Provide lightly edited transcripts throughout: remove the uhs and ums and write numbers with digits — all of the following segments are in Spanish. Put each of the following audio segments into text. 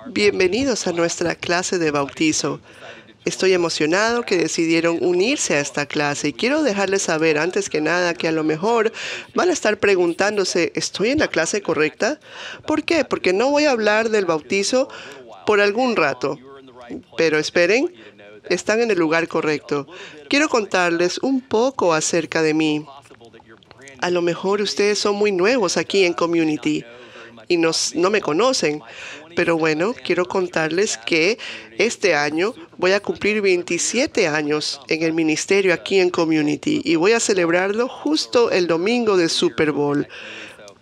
Bienvenidos a nuestra clase de bautizo. Estoy emocionado que decidieron unirse a esta clase y quiero dejarles saber antes que nada que a lo mejor van a estar preguntándose, ¿estoy en la clase correcta? ¿Por qué? Porque no voy a hablar del bautizo por algún rato. Pero esperen, están en el lugar correcto. Quiero contarles un poco acerca de mí. A lo mejor ustedes son muy nuevos aquí en Community y no me conocen. Pero bueno, quiero contarles que este año voy a cumplir 27 años en el ministerio aquí en Community y voy a celebrarlo justo el domingo de Super Bowl.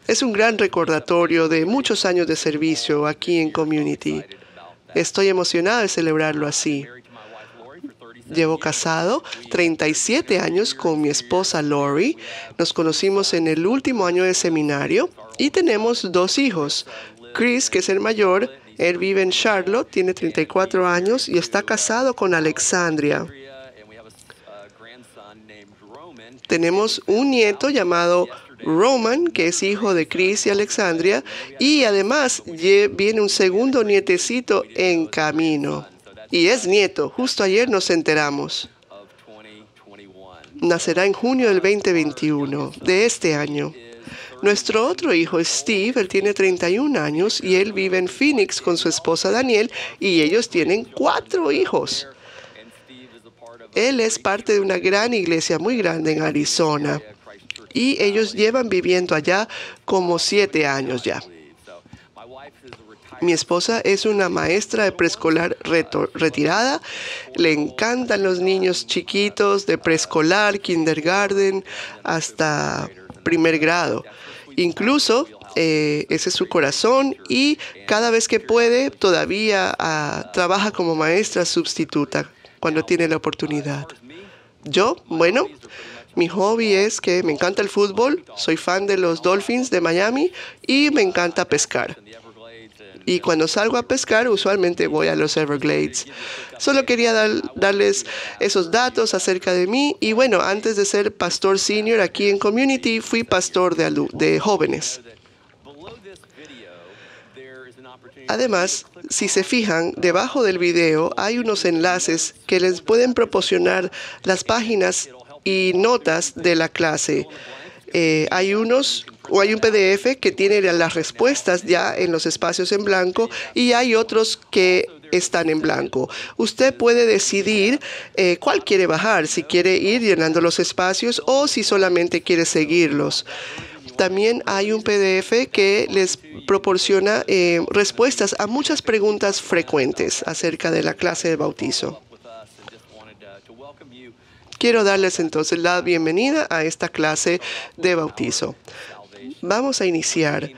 Es un gran recordatorio de muchos años de servicio aquí en Community. Estoy emocionada de celebrarlo así. Llevo casado 37 años con mi esposa Lori. Nos conocimos en el último año de seminario y tenemos 2 hijos. Chris, que es el mayor, él vive en Charlotte, tiene 34 años y está casado con Alexandria. Tenemos un nieto llamado Roman, que es hijo de Chris y Alexandria, y además viene un segundo nietecito en camino. Y es nieto, justo ayer nos enteramos. Nacerá en junio del 2021, de este año. Nuestro otro hijo es Steve, él tiene 31 años y él vive en Phoenix con su esposa Danielle y ellos tienen 4 hijos. Él es parte de una gran iglesia muy grande en Arizona y ellos llevan viviendo allá como 7 años ya. Mi esposa es una maestra de preescolar retirada. Le encantan los niños chiquitos de preescolar, kindergarten, hasta primer grado. Incluso ese es su corazón y cada vez que puede todavía trabaja como maestra sustituta cuando tiene la oportunidad. Yo, bueno, mi hobby es que me encanta el fútbol, soy fan de los Dolphins de Miami y me encanta pescar. Y cuando salgo a pescar, usualmente voy a los Everglades. Solo quería darles esos datos acerca de mí. Y bueno, antes de ser pastor senior aquí en Community, fui pastor de jóvenes. Además, si se fijan, debajo del video hay unos enlaces que les pueden proporcionar las páginas y notas de la clase. Hay un PDF que tiene las respuestas ya en los espacios en blanco y hay otros que están en blanco. Usted puede decidir cuál quiere bajar, si quiere ir llenando los espacios o si solamente quiere seguirlos. También hay un PDF que les proporciona respuestas a muchas preguntas frecuentes acerca de la clase de bautizo. Quiero darles entonces la bienvenida a esta clase de bautizo. Vamos a iniciar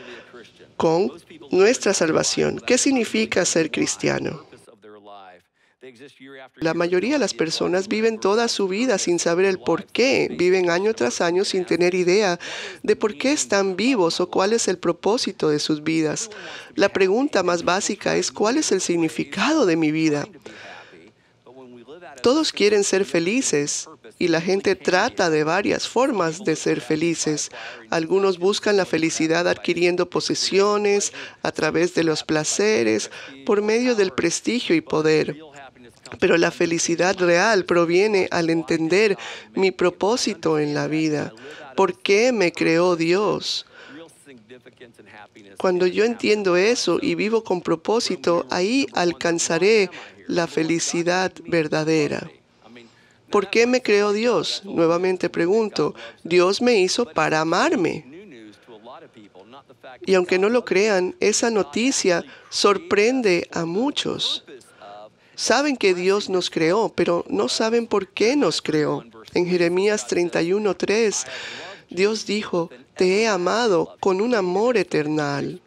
con nuestra salvación. ¿Qué significa ser cristiano? La mayoría de las personas viven toda su vida sin saber el por qué. Viven año tras año sin tener idea de por qué están vivos o cuál es el propósito de sus vidas. La pregunta más básica es ¿cuál es el significado de mi vida? Todos quieren ser felices y la gente trata de varias formas de ser felices. Algunos buscan la felicidad adquiriendo posesiones, a través de los placeres, por medio del prestigio y poder. Pero la felicidad real proviene al entender mi propósito en la vida. ¿Por qué me creó Dios? Cuando yo entiendo eso y vivo con propósito, ahí alcanzaré la felicidad verdadera. ¿Por qué me creó Dios? Nuevamente pregunto, Dios me hizo para amarme. Y aunque no lo crean, esa noticia sorprende a muchos. Saben que Dios nos creó, pero no saben por qué nos creó. En Jeremías 31:3, Dios dijo, te he amado con un amor eternal.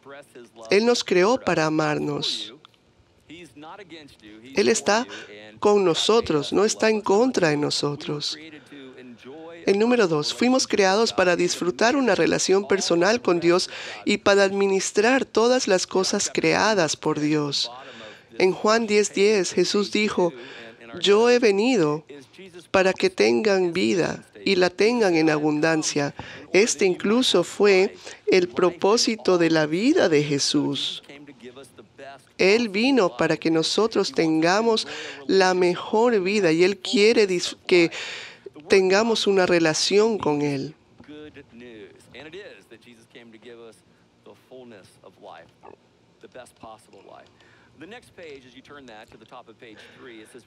Él nos creó para amarnos. Él está con nosotros, no está en contra de nosotros. El número 2, fuimos creados para disfrutar una relación personal con Dios y para administrar todas las cosas creadas por Dios. En Juan 10:10, Jesús dijo, yo he venido para que tengan vida y la tengan en abundancia. Este incluso fue el propósito de la vida de Jesús. Él vino para que nosotros tengamos la mejor vida y Él quiere que tengamos una relación con Él.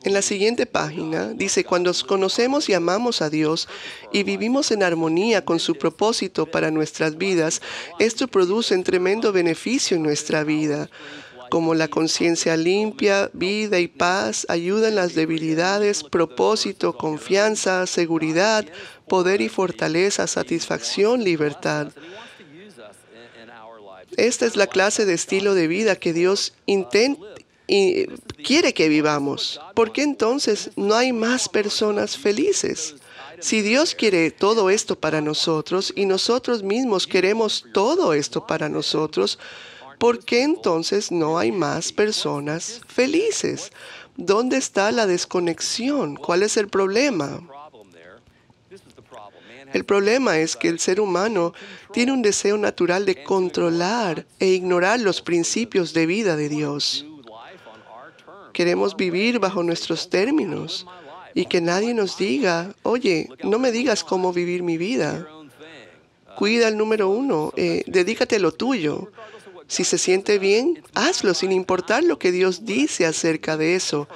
En la siguiente página dice, cuando conocemos y amamos a Dios y vivimos en armonía con su propósito para nuestras vidas, esto produce un tremendo beneficio en nuestra vida, como la conciencia limpia, vida y paz, ayuda en las debilidades, propósito, confianza, seguridad, poder y fortaleza, satisfacción, libertad. Esta es la clase de estilo de vida que Dios quiere que vivamos. ¿Por qué entonces no hay más personas felices? Si Dios quiere todo esto para nosotros y nosotros mismos queremos todo esto para nosotros, ¿por qué entonces no hay más personas felices? ¿Dónde está la desconexión? ¿Cuál es el problema? El problema es que el ser humano tiene un deseo natural de controlar e ignorar los principios de vida de Dios. Queremos vivir bajo nuestros términos y que nadie nos diga, oye, no me digas cómo vivir mi vida. Cuida el número uno, dedícate a lo tuyo. Si se siente bien, hazlo sin importar lo que Dios dice acerca de eso.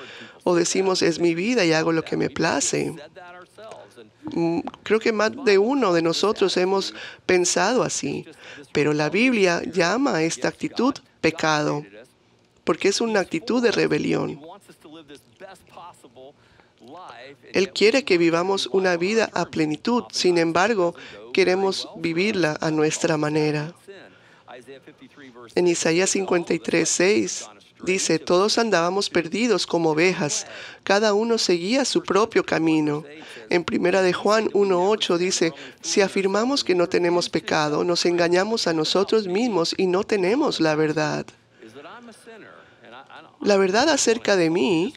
O decimos, es mi vida y hago lo que me place. Creo que más de uno de nosotros hemos pensado así, pero la Biblia llama a esta actitud pecado, porque es una actitud de rebelión. Él quiere que vivamos una vida a plenitud, sin embargo, queremos vivirla a nuestra manera. En Isaías 53:6 dice, todos andábamos perdidos como ovejas, cada uno seguía su propio camino. En 1 de Juan 1:8 dice, si afirmamos que no tenemos pecado, nos engañamos a nosotros mismos y no tenemos la verdad. La verdad acerca de mí,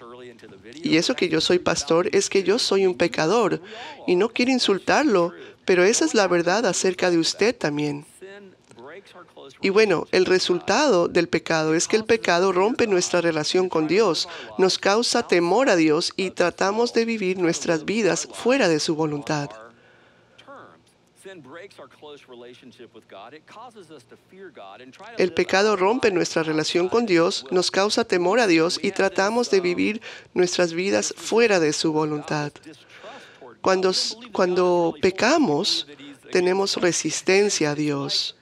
y eso que yo soy pastor, es que yo soy un pecador, y no quiero insultarlo, pero esa es la verdad acerca de usted también. Y bueno, el resultado del pecado es que el pecado rompe nuestra relación con Dios, nos causa temor a Dios y tratamos de vivir nuestras vidas fuera de su voluntad. El pecado rompe nuestra relación con Dios, nos causa temor a Dios y tratamos de vivir nuestras vidas fuera de su voluntad. Cuando pecamos, tenemos resistencia a Dios.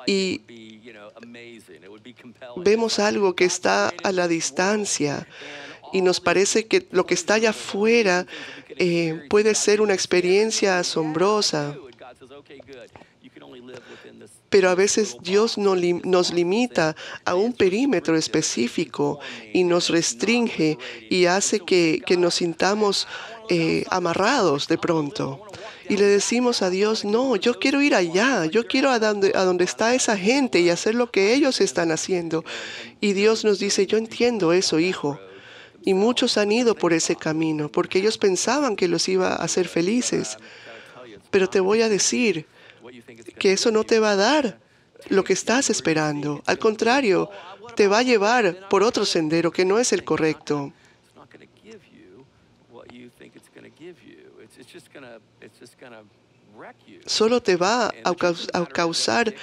Y vemos algo que está a la distancia y nos parece que lo que está allá afuera puede ser una experiencia asombrosa. Pero a veces Dios nos limita a un perímetro específico y nos restringe y hace que nos sintamos amarrados de pronto. Y le decimos a Dios, no, yo quiero ir allá, yo quiero a donde está esa gente y hacer lo que ellos están haciendo. Y Dios nos dice, yo entiendo eso, hijo. Y muchos han ido por ese camino porque ellos pensaban que los iba a hacer felices. Pero te voy a decir que eso no te va a dar lo que estás esperando. Al contrario, te va a llevar por otro sendero que no es el correcto. Solo te va a causar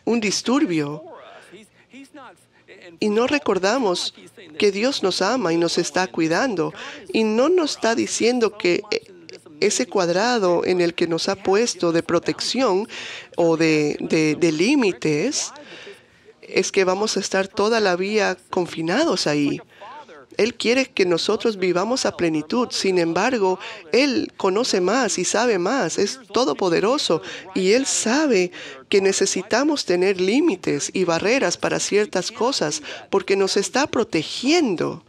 un disturbio. Y no recordamos que Dios nos ama y nos está cuidando. Y no nos está diciendo que ese cuadrado en el que nos ha puesto de protección o de límites es que vamos a estar toda la vida confinados ahí. Él quiere que nosotros vivamos a plenitud. Sin embargo, Él conoce más y sabe más. Es todopoderoso. Y Él sabe que necesitamos tener límites y barreras para ciertas cosas porque nos está protegiendo.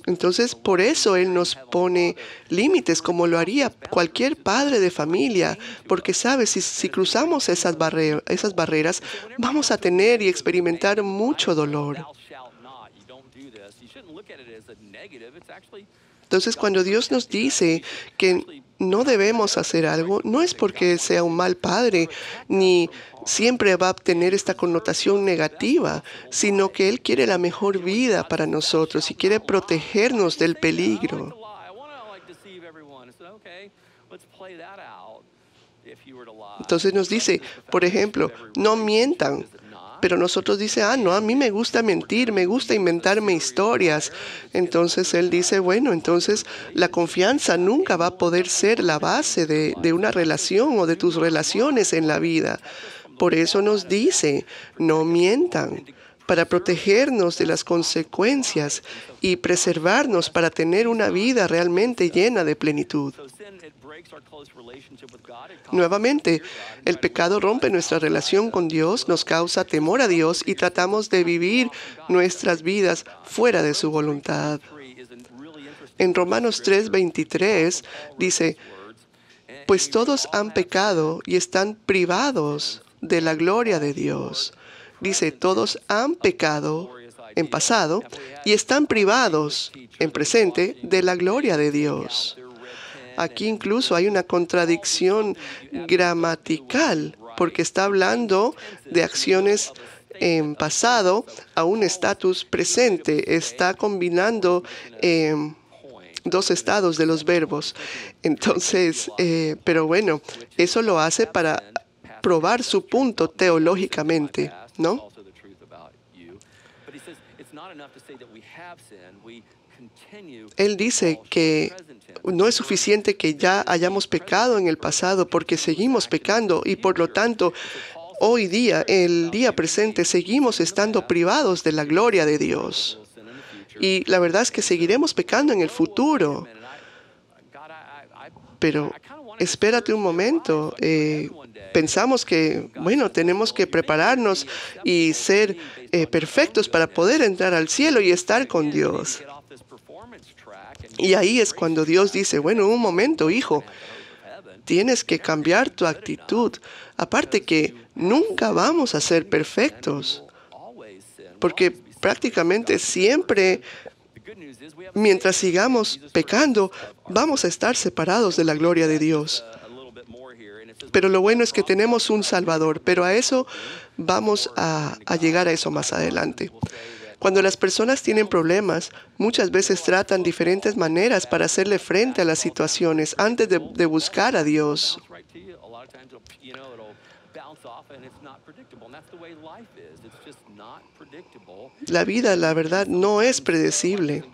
Entonces, por eso Él nos pone límites como lo haría cualquier padre de familia, porque sabe, si cruzamos esas barreras, vamos a tener y experimentar mucho dolor. Entonces, cuando Dios nos dice que no debemos hacer algo, no es porque sea un mal padre, ni siempre va a tener esta connotación negativa, sino que Él quiere la mejor vida para nosotros y quiere protegernos del peligro. Entonces nos dice, por ejemplo, no mientan. Pero nosotros dice, no, a mí me gusta mentir, me gusta inventarme historias. Entonces él dice, bueno, entonces la confianza nunca va a poder ser la base de una relación o de tus relaciones en la vida. Por eso nos dice, no mientan, para protegernos de las consecuencias y preservarnos para tener una vida realmente llena de plenitud. Nuevamente, el pecado rompe nuestra relación con Dios, nos causa temor a Dios y tratamos de vivir nuestras vidas fuera de su voluntad. En Romanos 3:23 dice, pues todos han pecado y están privados de la gloria de Dios. Dice, todos han pecado en pasado y están privados en presente de la gloria de Dios. Aquí incluso hay una contradicción gramatical, porque está hablando de acciones en pasado a un estatus presente. Está combinando dos estados de los verbos. Entonces, pero bueno, eso lo hace para probar su punto teológicamente, ¿no? Él dice que no es suficiente que ya hayamos pecado en el pasado porque seguimos pecando y por lo tanto hoy día, el día presente, seguimos estando privados de la gloria de Dios. Y la verdad es que seguiremos pecando en el futuro. Pero espérate un momento. Pensamos que, bueno, tenemos que prepararnos y ser perfectos para poder entrar al cielo y estar con Dios. Y ahí es cuando Dios dice, bueno, un momento, hijo, tienes que cambiar tu actitud. Aparte que nunca vamos a ser perfectos, porque prácticamente siempre, mientras sigamos pecando, vamos a estar separados de la gloria de Dios. Pero lo bueno es que tenemos un Salvador, pero a eso vamos a llegar a eso más adelante. Cuando las personas tienen problemas, muchas veces tratan diferentes maneras para hacerle frente a las situaciones antes de buscar a Dios. La vida, la verdad, no es predecible.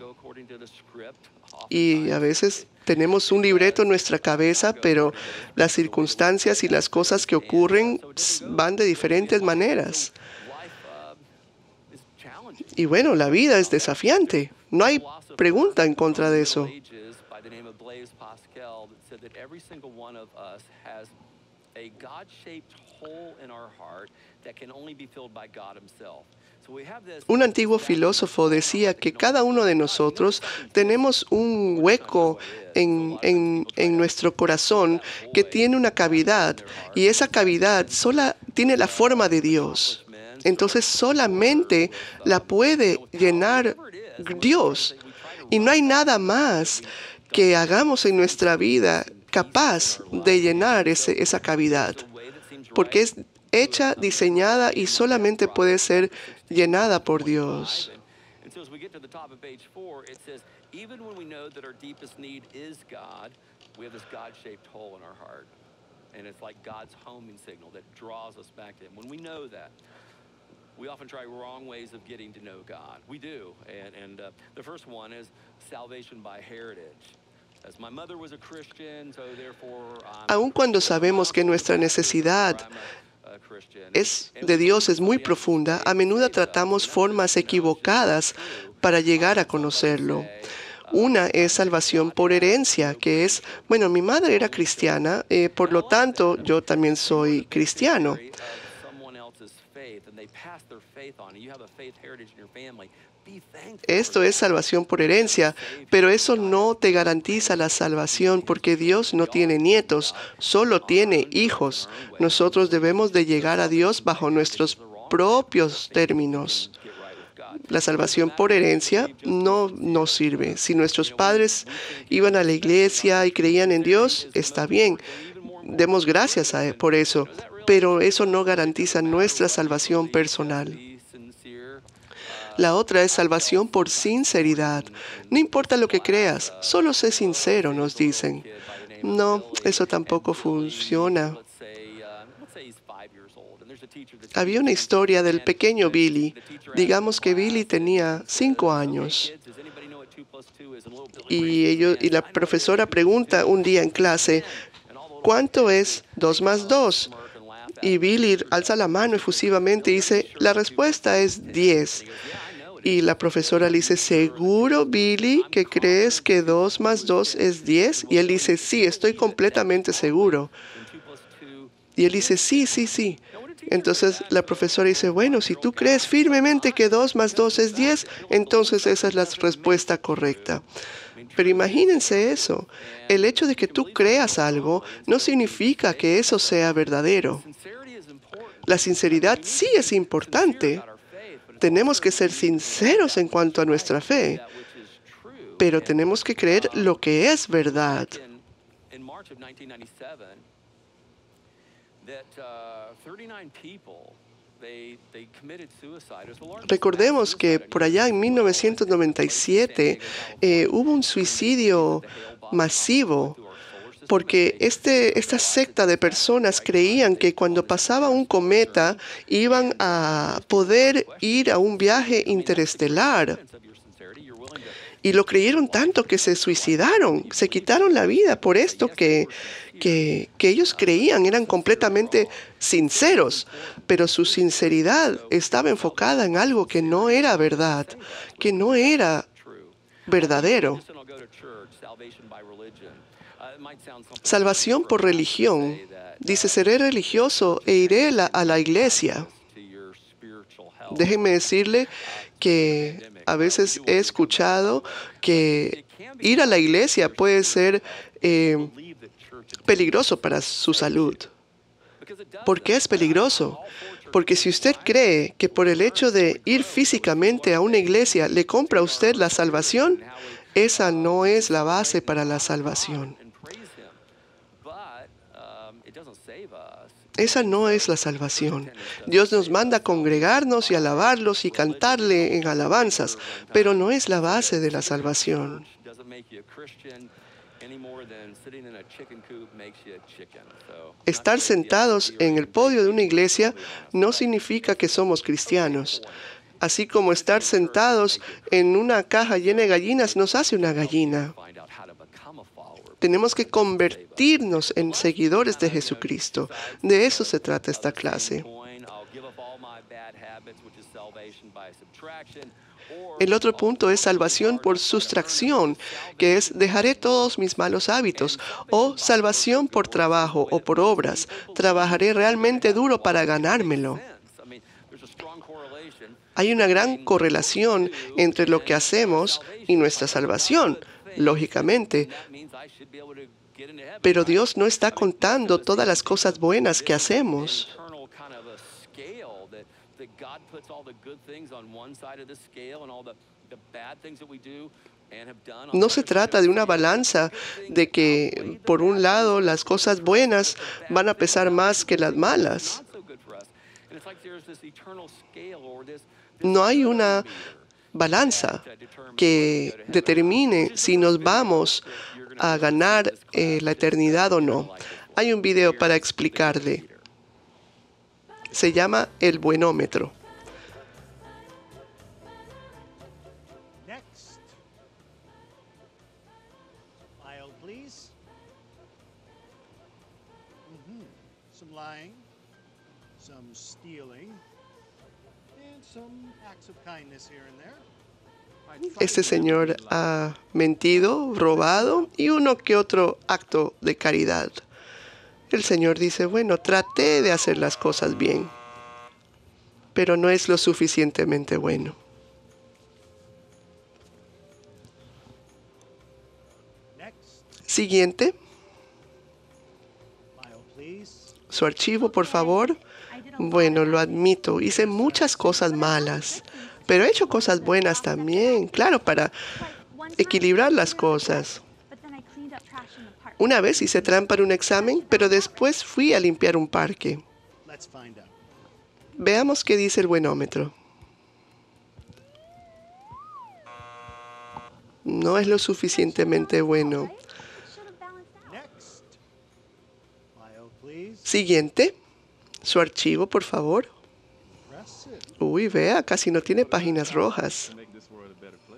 Y a veces tenemos un libreto en nuestra cabeza, pero las circunstancias y las cosas que ocurren van de diferentes maneras. Y bueno, la vida es desafiante. No hay pregunta en contra de eso. Un antiguo filósofo decía que cada uno de nosotros tenemos un hueco en nuestro corazón que tiene una cavidad, y esa cavidad sola tiene la forma de Dios. Entonces solamente la puede llenar Dios. Y no hay nada más que hagamos en nuestra vida capaz de llenar esa cavidad. Porque es hecha, diseñada y solamente puede ser llenada por Dios. We often try wrong ways of getting to know God. We do. And the first one is salvation by heritage. As my mother was a Christian, so therefore Aun cuando sabemos que nuestra necesidad es de Dios es muy profunda, a menudo tratamos formas equivocadas para llegar a conocerlo. Una es salvación por herencia, que es, bueno, mi madre era cristiana, por lo tanto yo también soy cristiano. Esto es salvación por herencia, pero eso no te garantiza la salvación porque Dios no tiene nietos, solo tiene hijos. Nosotros debemos de llegar a Dios bajo nuestros propios términos. La salvación por herencia no nos sirve. Si nuestros padres iban a la iglesia y creían en Dios, está bien. Demos gracias a Él por eso. Pero eso no garantiza nuestra salvación personal. La otra es salvación por sinceridad. No importa lo que creas, solo sé sincero, nos dicen. No, eso tampoco funciona. Había una historia del pequeño Billy. Digamos que Billy tenía 5 años. Y la profesora pregunta un día en clase, ¿cuánto es 2 más 2? Y Billy alza la mano efusivamente y dice, la respuesta es 10. Y la profesora le dice, ¿seguro, Billy, que crees que 2 más 2 es 10? Y él dice, sí, estoy completamente seguro. Y él dice, sí, sí, sí. Entonces la profesora dice, bueno, si tú crees firmemente que 2 más 2 es 10, entonces esa es la respuesta correcta. Pero imagínense eso. El hecho de que tú creas algo no significa que eso sea verdadero. La sinceridad sí es importante. Tenemos que ser sinceros en cuanto a nuestra fe, pero tenemos que creer lo que es verdad. Recordemos que por allá en 1997 hubo un suicidio masivo porque esta secta de personas creían que cuando pasaba un cometa iban a poder ir a un viaje interestelar. Y lo creyeron tanto que se suicidaron, se quitaron la vida por esto que ellos creían, eran completamente sinceros, pero su sinceridad estaba enfocada en algo que no era verdad, que no era verdadero. Salvación por religión. Dice, seré religioso e iré a la iglesia. Déjenme decirle que a veces he escuchado que ir a la iglesia puede ser peligroso para su salud. ¿Por qué es peligroso? Porque si usted cree que por el hecho de ir físicamente a una iglesia le compra a usted la salvación, esa no es la base para la salvación. Esa no es la salvación. Dios nos manda a congregarnos y alabarlos y cantarle en alabanzas, pero no es la base de la salvación. Estar sentados en el podio de una iglesia no significa que somos cristianos. Así como estar sentados en una caja llena de gallinas nos hace una gallina. Tenemos que convertirnos en seguidores de Jesucristo. De eso se trata esta clase. El otro punto es salvación por sustracción, que es dejaré todos mis malos hábitos, o salvación por trabajo o por obras. Trabajaré realmente duro para ganármelo. Hay una gran correlación entre lo que hacemos y nuestra salvación, lógicamente. Pero Dios no está contando todas las cosas buenas que hacemos. No se trata de una balanza de que, por un lado, las cosas buenas van a pesar más que las malas. No hay una balanza que determine si nos vamos a ganar la eternidad o no. Hay un video para explicarle. Se llama el buenómetro. Next. Aisle, please. Some lying, some stealing, and some acts of kindness here and there. Este señor ha mentido, robado y uno que otro acto de caridad. El Señor dice, bueno, traté de hacer las cosas bien, pero no es lo suficientemente bueno. Siguiente. Su archivo, por favor. Bueno, lo admito, hice muchas cosas malas. Pero he hecho cosas buenas también, claro, para equilibrar las cosas. Una vez hice trampa en un examen, pero después fui a limpiar un parque. Let's find out. Veamos qué dice el buenómetro. No es lo suficientemente bueno. Next. File, please. Siguiente. Su archivo, por favor. Impressive. Uy, vea, casi no tiene páginas rojas.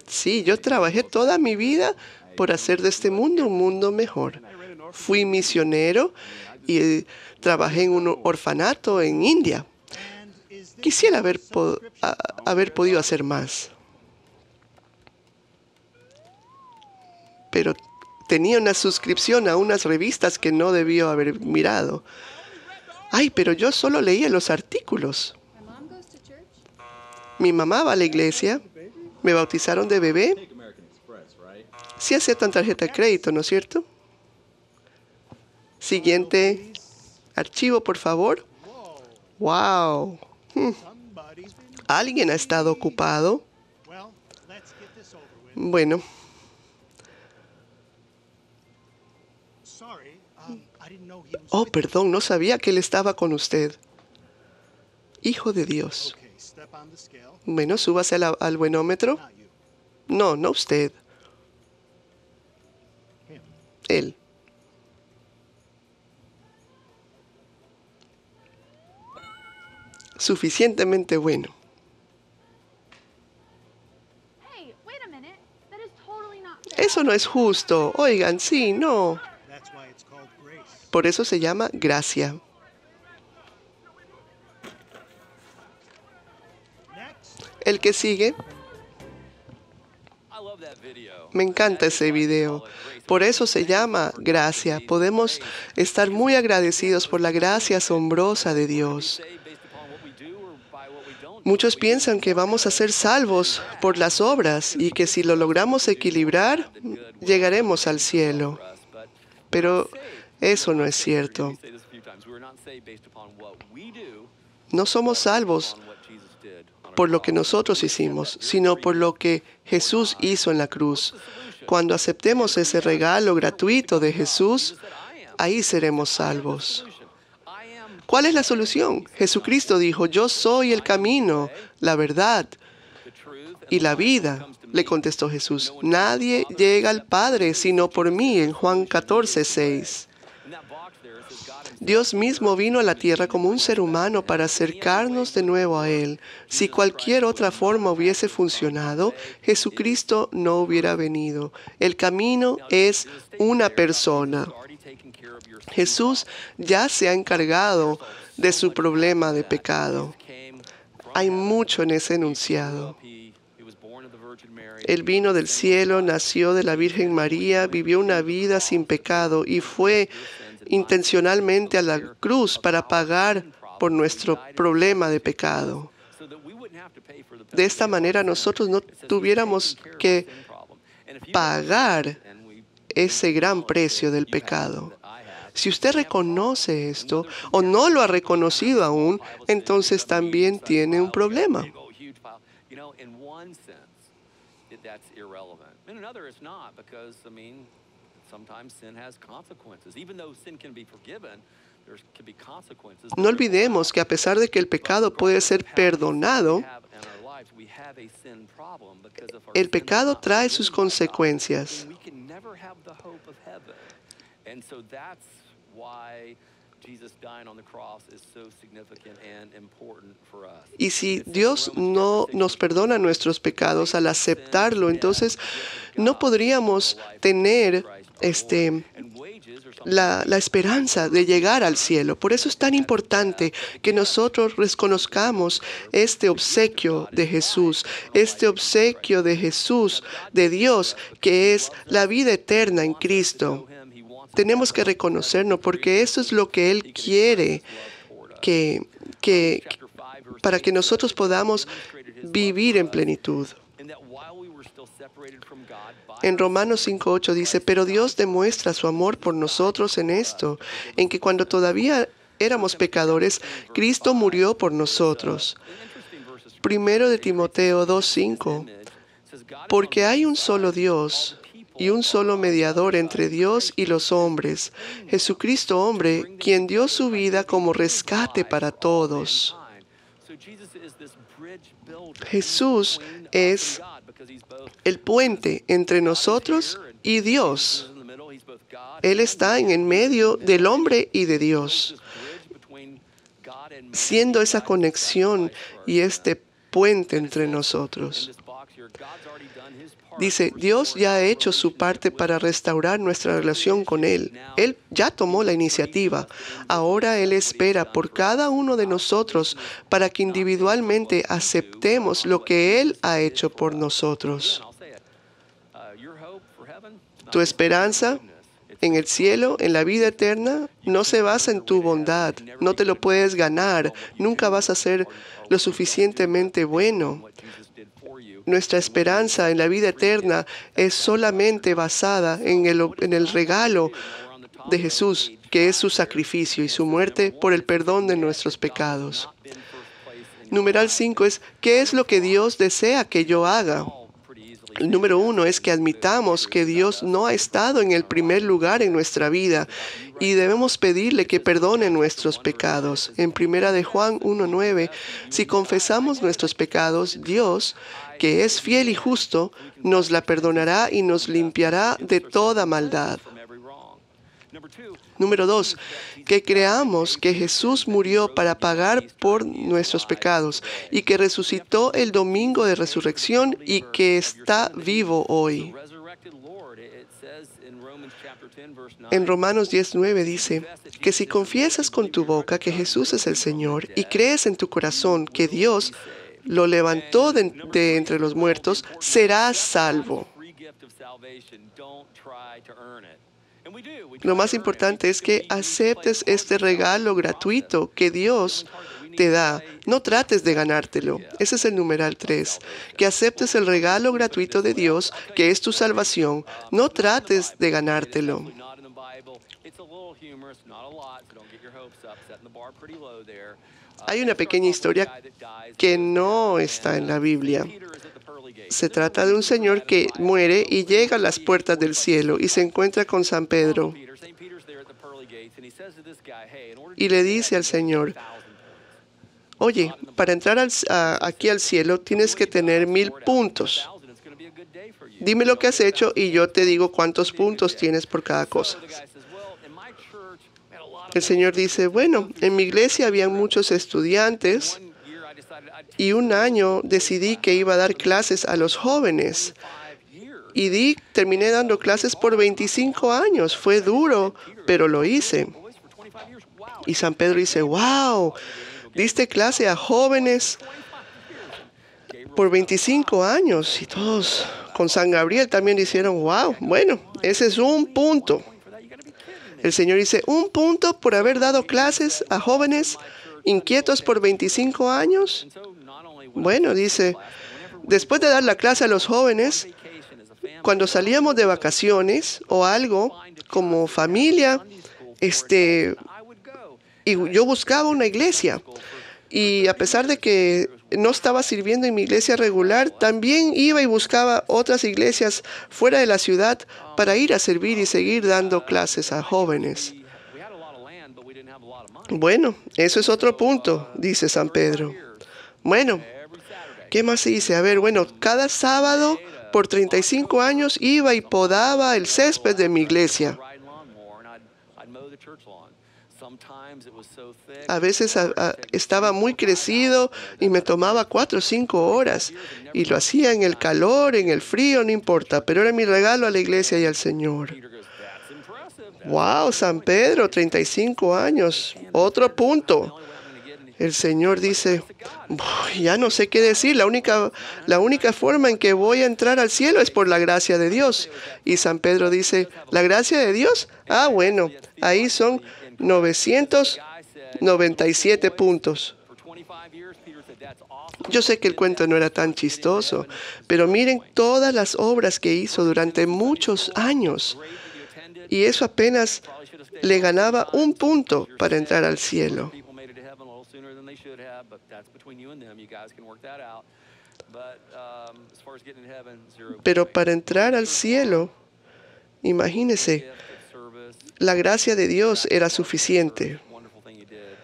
Sí, yo trabajé toda mi vida por hacer de este mundo un mundo mejor. Fui misionero y trabajé en un orfanato en India. And is this Quisiera your subscription? haber podido hacer más. Pero tenía una suscripción a unas revistas que no debió haber mirado. Ay, pero yo solo leía los artículos. Mi mamá va a la iglesia. Me bautizaron de bebé. Sí aceptan tarjeta de crédito, ¿no es cierto? Siguiente archivo, por favor. Whoa. ¡Wow! Somebody's been. ¿Alguien ha estado ocupado? Well, let's get this over with. Bueno, Sorry, I didn't know he was. oh, with you. perdón, no sabía que él estaba con usted. Hijo de Dios. Okay, step on the scale. Bueno, súbase al buenómetro. Not you. No, no usted. Him. Él. Suficientemente bueno. Hey, wait a minute. That is totally not fair. Eso no es justo. Oigan, sí, no. That's why it's called grace. Por eso se llama gracia. Next. El que sigue, I love that video. me encanta ese video. Por eso se llama gracia. Podemos estar muy agradecidos por la gracia asombrosa de Dios. Muchos piensan que vamos a ser salvos por las obras y que si lo logramos equilibrar, llegaremos al cielo. Pero eso no es cierto. No somos salvos por lo que nosotros hicimos, sino por lo que Jesús hizo en la cruz. Cuando aceptemos ese regalo gratuito de Jesús, ahí seremos salvos. ¿Cuál es la solución? Jesucristo dijo, yo soy el camino, la verdad y la vida. Le contestó Jesús, nadie llega al Padre sino por mí, en Juan 14:6. Dios mismo vino a la tierra como un ser humano para acercarnos de nuevo a Él. Si cualquier otra forma hubiese funcionado, Jesucristo no hubiera venido. El camino es una persona. Jesús ya se ha encargado de su problema de pecado. Hay mucho en ese enunciado. Él vino del cielo, nació de la Virgen María, vivió una vida sin pecado y fue intencionalmente a la cruz para pagar por nuestro problema de pecado. De esta manera nosotros no tuviéramos que pagar ese gran precio del pecado. Si usted reconoce esto o no lo ha reconocido aún, entonces también tiene un problema. No olvidemos que a pesar de que el pecado puede ser perdonado, el pecado trae sus consecuencias. Y si Dios no nos perdona nuestros pecados al aceptarlo, entonces no podríamos tener la esperanza de llegar al cielo. Por eso es tan importante que nosotros reconozcamos este obsequio de Jesús, de Dios, que es la vida eterna en Cristo. Tenemos que reconocernos porque eso es lo que Él quiere para que nosotros podamos vivir en plenitud. En Romanos 5:8 dice, pero Dios demuestra su amor por nosotros en esto, en que cuando todavía éramos pecadores, Cristo murió por nosotros. Primero de Timoteo 2:5. Porque hay un solo Dios y un solo mediador entre Dios y los hombres, Jesucristo hombre, quien dio su vida como rescate para todos. Jesús es el puente entre nosotros y Dios. Él está en el medio del hombre y de Dios, siendo esa conexión y este puente entre nosotros. Dice, Dios ya ha hecho su parte para restaurar nuestra relación con Él. Él ya tomó la iniciativa. Ahora Él espera por cada uno de nosotros para que individualmente aceptemos lo que Él ha hecho por nosotros. Tu esperanza en el cielo, en la vida eterna, no se basa en tu bondad. No te lo puedes ganar. Nunca vas a ser lo suficientemente bueno. Nuestra esperanza en la vida eterna es solamente basada en el regalo de Jesús, que es su sacrificio y su muerte por el perdón de nuestros pecados. Numeral 5 es, ¿qué es lo que Dios desea que yo haga? El número 1 es que admitamos que Dios no ha estado en el primer lugar en nuestra vida y debemos pedirle que perdone nuestros pecados. En 1 de Juan 1:9, si confesamos nuestros pecados, Dios, que es fiel y justo, nos la perdonará y nos limpiará de toda maldad. Número 2, que creamos que Jesús murió para pagar por nuestros pecados y que resucitó el domingo de resurrección y que está vivo hoy. En Romanos 10:9 dice que si confiesas con tu boca que Jesús es el Señor y crees en tu corazón que Dios lo levantó de entre los muertos, serás salvo. Lo más importante es que aceptes este regalo gratuito que Dios te da. No trates de ganártelo. Ese es el numeral 3. Que aceptes el regalo gratuito de Dios, que es tu salvación. No trates de ganártelo. Hay una pequeña historia que no está en la Biblia. Se trata de un señor que muere y llega a las puertas del cielo y se encuentra con San Pedro. Y le dice al Señor, oye, para entrar aquí al cielo tienes que tener 1000 puntos. Dime lo que has hecho y yo te digo cuántos puntos tienes por cada cosa. El Señor dice, bueno, en mi iglesia había muchos estudiantes y un año decidí que iba a dar clases a los jóvenes. Y terminé dando clases por 25 años. Fue duro, pero lo hice. Y San Pedro dice, wow, diste clase a jóvenes por 25 años. Y todos con San Gabriel también dijeron, wow, bueno, ese es un punto. El Señor dice, un punto por haber dado clases a jóvenes inquietos por 25 años. Bueno, dice, después de dar la clase a los jóvenes, cuando salíamos de vacaciones o algo como familia, y yo buscaba una iglesia. Y a pesar de que no estaba sirviendo en mi iglesia regular, también iba y buscaba otras iglesias fuera de la ciudad para ir a servir y seguir dando clases a jóvenes. Bueno, eso es otro punto, dice San Pedro. Bueno, ¿qué más se dice? A ver, bueno, cada sábado por 35 años iba y podaba el césped de mi iglesia. A veces estaba muy crecido y me tomaba 4 o 5 horas. Y lo hacía en el calor, en el frío, no importa. Pero era mi regalo a la iglesia y al Señor. ¡Wow, San Pedro, 35 años! Otro punto. El Señor dice, ya no sé qué decir. La única forma en que voy a entrar al cielo es por la gracia de Dios. Y San Pedro dice, ¿la gracia de Dios? Ah, bueno, ahí son 997 puntos. Yo sé que el cuento no era tan chistoso, pero miren todas las obras que hizo durante muchos años. Y eso apenas le ganaba un punto para entrar al cielo. they should have, but that's between you and them. You guys can work that out. But as far as getting to heaven, 0 Pero points. para entrar al cielo, imagínese, Gift of service, la gracia de Dios era suficiente. wonderful thing you did.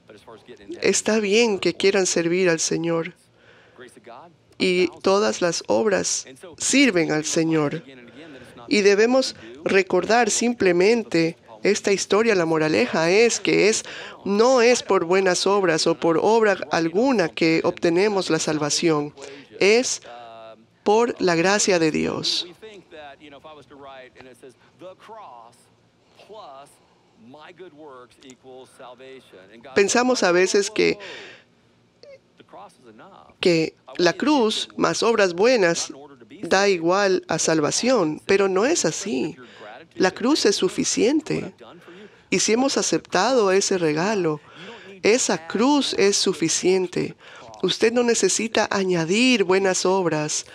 But as far as getting in heaven, Está bien que quieran servir al Señor grace of God, y todas las obras and so sirven al Señor. again and again that it's not Y debemos recordar simplemente esta historia, la moraleja es que no es por buenas obras o por obra alguna que obtenemos la salvación, es por la gracia de Dios. we think that, you know, if I was to write and it says the cross plus my good works equals salvation. And God Pensamos says, a veces "Whoa, que, whoa, whoa. The cross is enough." que la cruz más obras buenas da igual a salvación, pero no es así. La cruz es suficiente. Y si hemos aceptado ese regalo, esa cruz es suficiente. Usted no necesita añadir buenas obras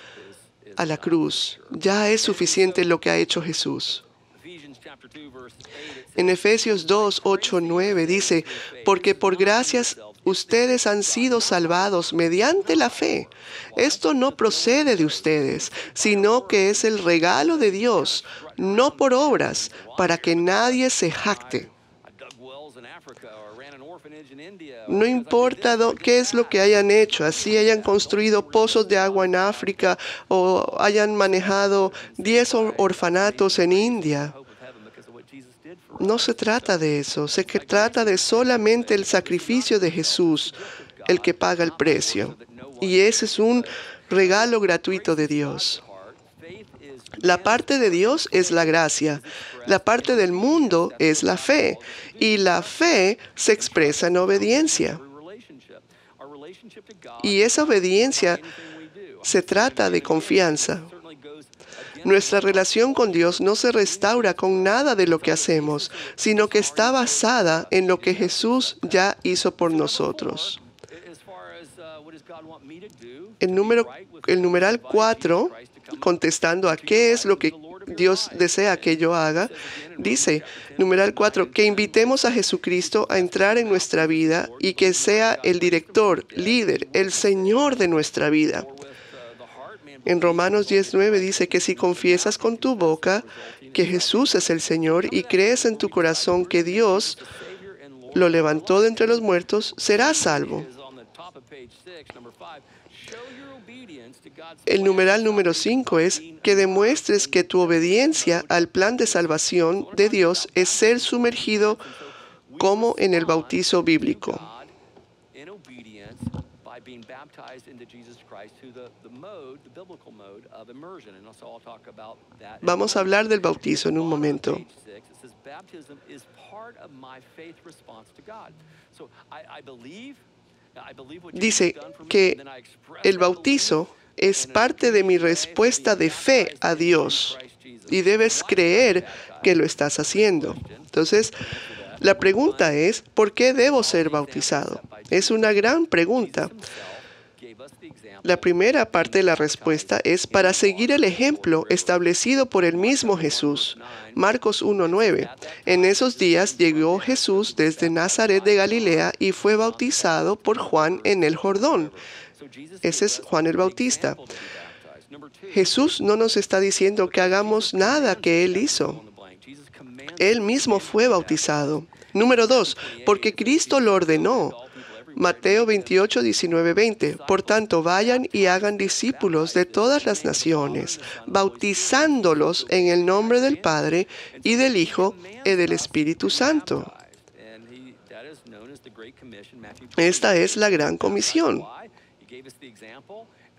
a la cruz. Ya es suficiente lo que ha hecho Jesús. Ephesians chapter 2 verse 8 it says, En Efesios 2, 8, 9 dice, porque por gracias ustedes han sido salvados mediante la fe. Esto no procede de ustedes, sino que es el regalo de Dios, no por obras, para que nadie se jacte. I dug wells in Africa or ran an orphanage in India. No importa qué es lo que hayan hecho, así hayan construido pozos de agua en África o hayan manejado 10 orfanatos en India. Hope of heaven because of what Jesus did for us. No se trata de eso, se trata de solamente el sacrificio de Jesús, el que paga el precio. Y ese es un regalo gratuito de Dios. Faith is La parte de Dios es la gracia, la parte del mundo es la fe, y la fe se expresa en obediencia. relationship. Our relationship to God Y esa obediencia anything we do. se trata de confianza. Certainly goes against Nuestra relación con Dios no se restaura con nada de lo que hacemos, sino que está basada en lo que Jesús ya hizo por nosotros. as far as what does God want me to do? El numeral 4, contestando a qué es lo que Dios desea que yo haga, dice, numeral 4, que invitemos a Jesucristo a entrar en nuestra vida y que sea el director, líder, el Señor de nuestra vida. En Romanos 10:9 dice que si confiesas con tu boca que Jesús es el Señor y crees en tu corazón que Dios lo levantó de entre los muertos, serás salvo. El numeral número 5 es que demuestres que tu obediencia al plan de salvación de Dios es ser sumergido como en el bautizo bíblico. Vamos a hablar del bautizo en un momento. Dice que el bautizo es parte de mi respuesta de fe a Dios y debes creer que lo estás haciendo. Entonces, la pregunta es, ¿por qué debo ser bautizado? Es una gran pregunta. La primera parte de la respuesta es para seguir el ejemplo establecido por el mismo Jesús. Marcos 1:9. En esos días llegó Jesús desde Nazaret de Galilea y fue bautizado por Juan en el Jordán. Ese es Juan el Bautista. Jesús no nos está diciendo que hagamos nada que Él hizo. Él mismo fue bautizado. Número 2, porque Cristo lo ordenó. Mateo 28, 19, 20. Por tanto, vayan y hagan discípulos de todas las naciones, bautizándolos en el nombre del Padre y del Hijo y del Espíritu Santo. Esta es la gran comisión.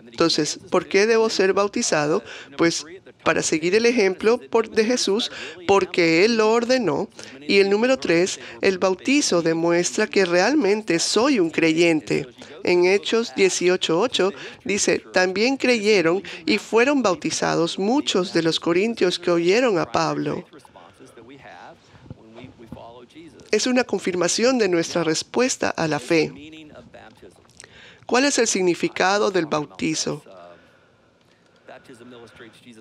Entonces, ¿por qué debo ser bautizado? Pues para seguir el ejemplo de Jesús, porque Él lo ordenó. Y el número 3, el bautizo demuestra que realmente soy un creyente. En Hechos 18:8 dice, también creyeron y fueron bautizados muchos de los corintios que oyeron a Pablo. Es una confirmación de nuestra respuesta a la fe. ¿Cuál es el significado del bautizo?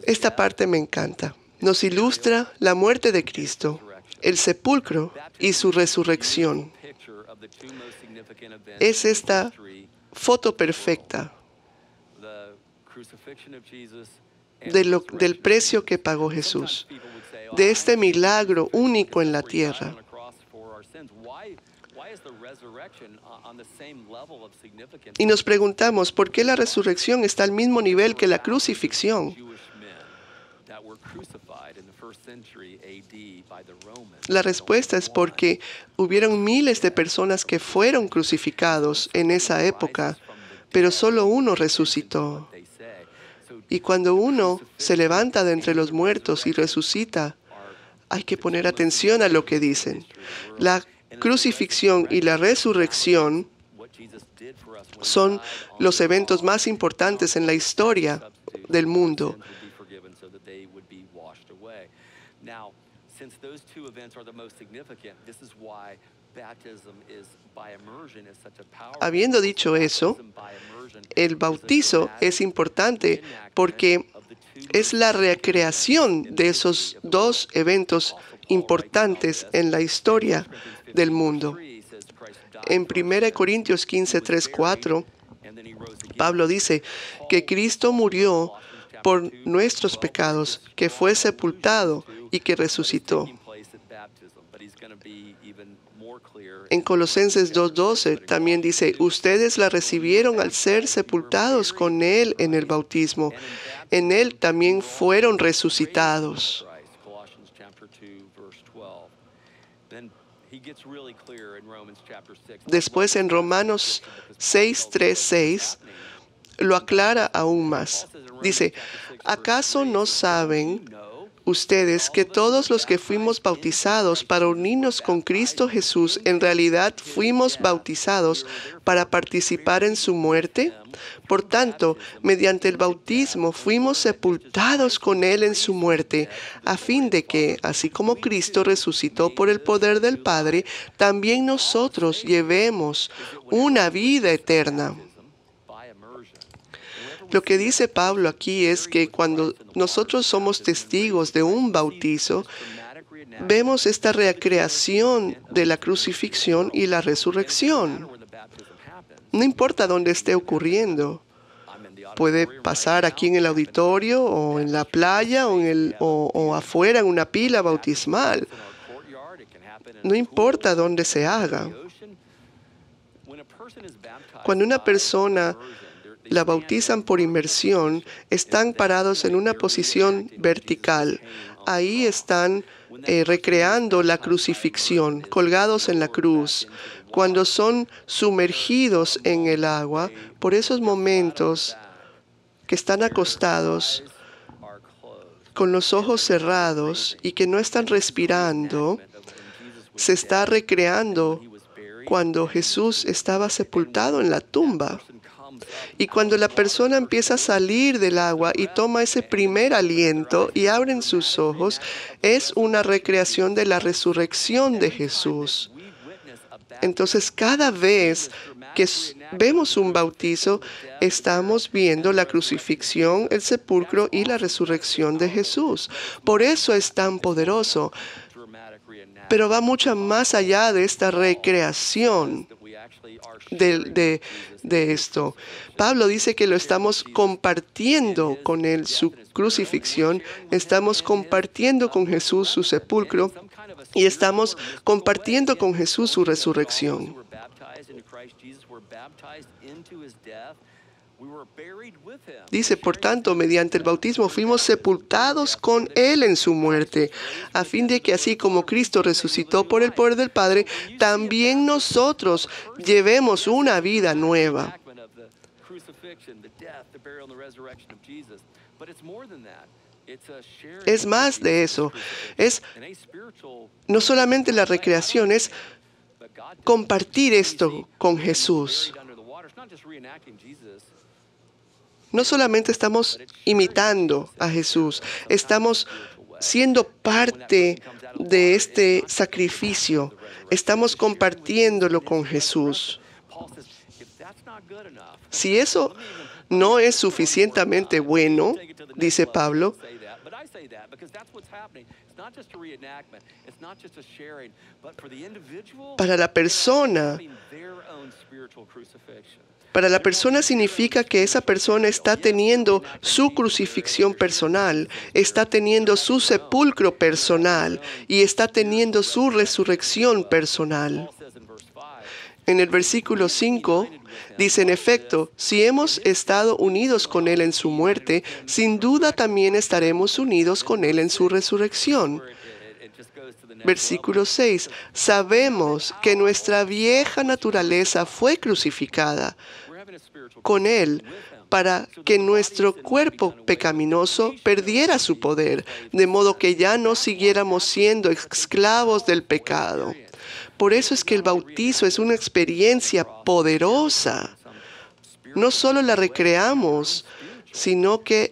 Esta parte me encanta. Nos ilustra la muerte de Cristo, el sepulcro y su resurrección. es esta foto perfecta del precio que pagó Jesús, de este milagro único en la tierra. Y nos preguntamos, ¿por qué la resurrección está al mismo nivel que la crucifixión? La respuesta es porque hubieron miles de personas que fueron crucificados en esa época, pero solo uno resucitó. Y cuando uno se levanta de entre los muertos y resucita, hay que poner atención a lo que dicen. La crucifixión y la resurrección son los eventos más importantes en la historia del mundo. Habiendo dicho eso, el bautizo es importante porque es la recreación de esos dos eventos importantes en la historia del mundo. En 1 Corintios 15, 3, 4, Pablo dice que Cristo murió por nuestros pecados, que fue sepultado y que resucitó. En Colosenses 2:12 también dice, ustedes la recibieron al ser sepultados con Él en el bautismo. En Él también fueron resucitados. Después en Romanos 6:3-6 lo aclara aún más. Dice, ¿acaso no saben ustedes que todos los que fuimos bautizados para unirnos con Cristo Jesús, en realidad fuimos bautizados para participar en su muerte? Por tanto, mediante el bautismo fuimos sepultados con Él en su muerte, a fin de que, así como Cristo resucitó por el poder del Padre, también nosotros llevemos una vida eterna. Lo que dice Pablo aquí es que cuando nosotros somos testigos de un bautizo, vemos esta recreación de la crucifixión y la resurrección. No importa dónde esté ocurriendo. Puede pasar aquí en el auditorio o en la playa o afuera en una pila bautismal. No importa dónde se haga. Cuando una persona la bautizan por inmersión, están parados en una posición vertical. Ahí están recreando la crucifixión, colgados en la cruz. Cuando son sumergidos en el agua, por esos momentos que están acostados con los ojos cerrados y que no están respirando, se está recreando cuando Jesús estaba sepultado en la tumba. Y cuando la persona empieza a salir del agua y toma ese primer aliento y abren sus ojos, es una recreación de la resurrección de Jesús. Entonces, cada vez que vemos un bautizo, estamos viendo la crucifixión, el sepulcro y la resurrección de Jesús. Por eso es tan poderoso. Pero va mucho más allá de esta recreación de esto. Pablo dice que lo estamos compartiendo con Él, su crucifixión, estamos compartiendo con Jesús su sepulcro y estamos compartiendo con Jesús su resurrección. Dice, por tanto, mediante el bautismo fuimos sepultados con Él en su muerte, a fin de que así como Cristo resucitó por el poder del Padre, también nosotros llevemos una vida nueva. Es más de eso. Es no solamente la recreación, es compartir esto con Jesús. No solamente estamos imitando a Jesús, estamos siendo parte de este sacrificio, estamos compartiéndolo con Jesús. Si eso no es suficientemente bueno, dice Pablo, para la persona significa que esa persona está teniendo su crucifixión personal, está teniendo su sepulcro personal y está teniendo su resurrección personal. En el versículo 5 dice, en efecto, si hemos estado unidos con Él en su muerte, sin duda también estaremos unidos con Él en su resurrección. Versículo 6, sabemos que nuestra vieja naturaleza fue crucificada con Él para que nuestro cuerpo pecaminoso perdiera su poder, de modo que ya no siguiéramos siendo esclavos del pecado. Por eso es que el bautizo es una experiencia poderosa. No solo la recreamos, sino que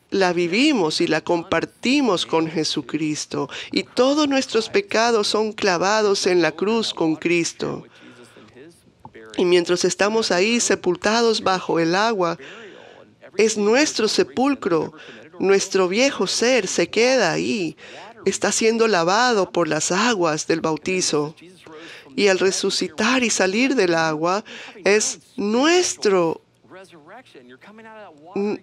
la vivimos y la compartimos con Jesucristo. Y todos nuestros pecados son clavados en la cruz con Cristo. Y mientras estamos ahí sepultados bajo el agua, es nuestro sepulcro, nuestro viejo ser se queda ahí, está siendo lavado por las aguas del bautizo. Y al resucitar y salir del agua,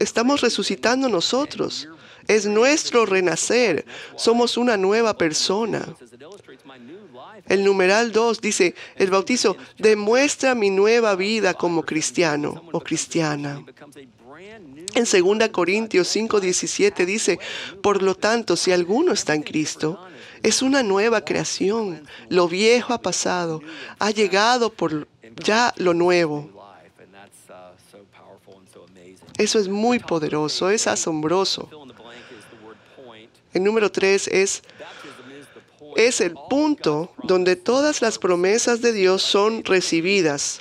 estamos resucitando nosotros. Es nuestro renacer. Somos una nueva persona. El numeral 2 dice, el bautizo demuestra mi nueva vida como cristiano o cristiana. En 2 Corintios 5:17 dice, por lo tanto, si alguno está en Cristo, es una nueva creación. Lo viejo ha pasado, ha llegado por ya lo nuevo. Eso es muy poderoso, es asombroso. El número 3 es el punto donde todas las promesas de Dios son recibidas,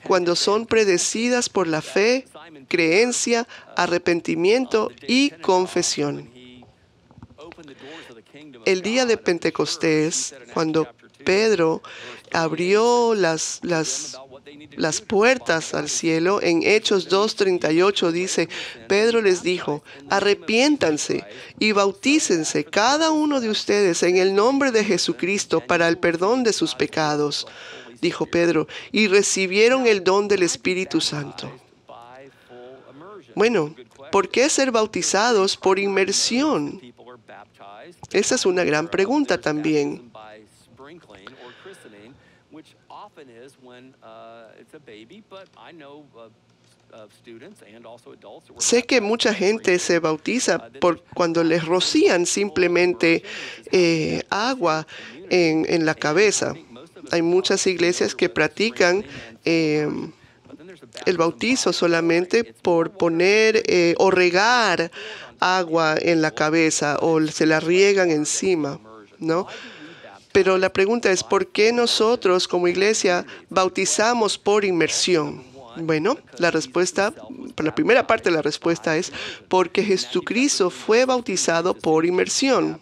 cuando son predecidas por la fe, creencia, arrepentimiento y confesión. El día de Pentecostés, cuando Pedro abrió las puertas al cielo, en Hechos 2:38 dice, Pedro les dijo, arrepiéntanse y bautícense cada uno de ustedes en el nombre de Jesucristo para el perdón de sus pecados, dijo Pedro, y recibieron el don del Espíritu Santo. Bueno, ¿por qué ser bautizados por inmersión? Esa es una gran pregunta también. Sé que mucha gente se bautiza por cuando les rocían simplemente agua en la cabeza. Hay muchas iglesias que practican el bautizo solamente por poner o regar agua en la cabeza o se la riegan encima, ¿no? Pero la pregunta es, ¿por qué nosotros como iglesia bautizamos por inmersión? Bueno, la primera parte de la respuesta es porque Jesucristo fue bautizado por inmersión.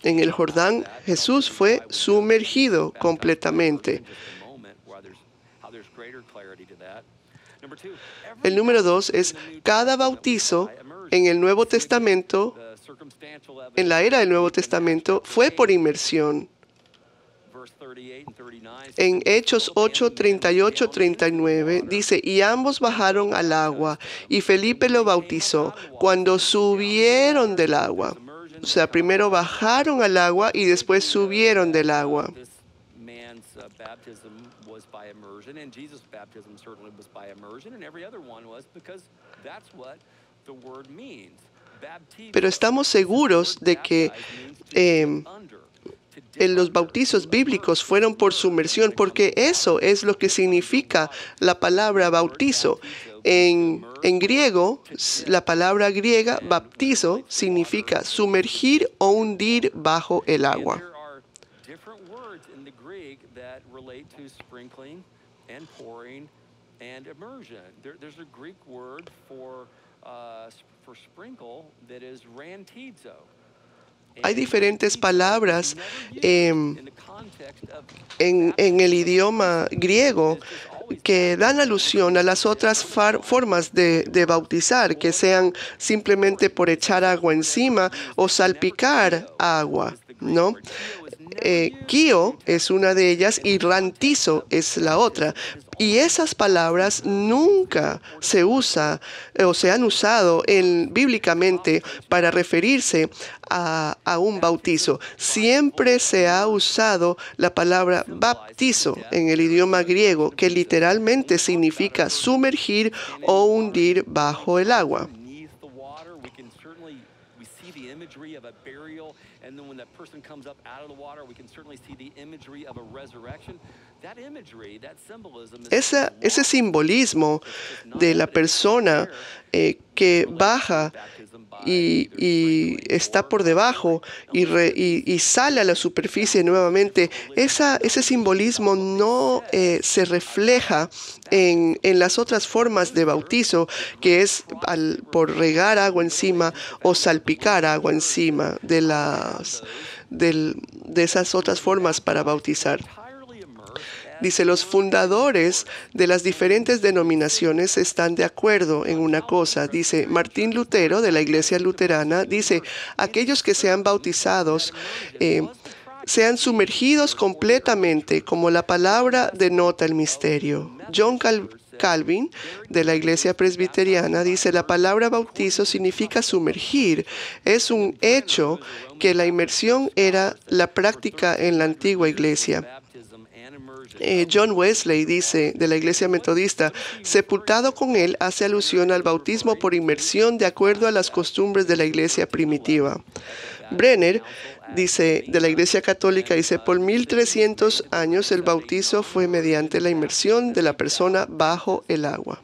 En el Jordán, Jesús fue sumergido completamente. El número 2 es cada bautizo en el Nuevo Testamento, en la era del Nuevo Testamento, fue por inmersión. En Hechos 8:38-39 dice, y ambos bajaron al agua, y Felipe lo bautizó cuando subieron del agua. O sea, primero bajaron al agua y después subieron del agua. Pero estamos seguros de que en los bautizos bíblicos fueron por sumersión, porque eso es lo que significa la palabra bautizo. En griego, la palabra griega baptizo significa sumergir o hundir bajo el agua. Hay diferentes palabras in the context of en el idioma griego que dan alusión a las otras formas de bautizar, que sean simplemente por echar agua encima o salpicar agua, ¿no? Kio es una de ellas y rantizo es la otra. Y esas palabras nunca se usa o se han usado bíblicamente para referirse a un bautizo. Siempre se ha usado la palabra baptizo en el idioma griego, que literalmente significa sumergir o hundir bajo el agua. beneath the water. We see the imagery of a burial, and then when that person comes up out of the water, we can certainly see the imagery of a resurrection. That imagery, that symbolism is Ese simbolismo de la persona que baja y está por debajo y sale a la superficie nuevamente, ese simbolismo no se refleja en las otras formas de bautizo, que es por regar agua encima o salpicar agua encima de esas otras formas para bautizar. entirely immersed. Dice, los fundadores de las diferentes denominaciones están de acuerdo en una cosa. Dice, Martín Lutero, de la Iglesia Luterana, dice, aquellos que sean bautizados sean sumergidos completamente, como la palabra denota el misterio. John Calvin, de la Iglesia Presbiteriana, dice, la palabra bautizo significa sumergir. Es un hecho que la inmersión era la práctica en la antigua iglesia. John Wesley dice, de la Iglesia Metodista, sepultado con él hace alusión al bautismo por inmersión de acuerdo a las costumbres de la iglesia primitiva. Brenner dice, de la Iglesia Católica, dice, por 1300 años el bautizo fue mediante la inmersión de la persona bajo el agua.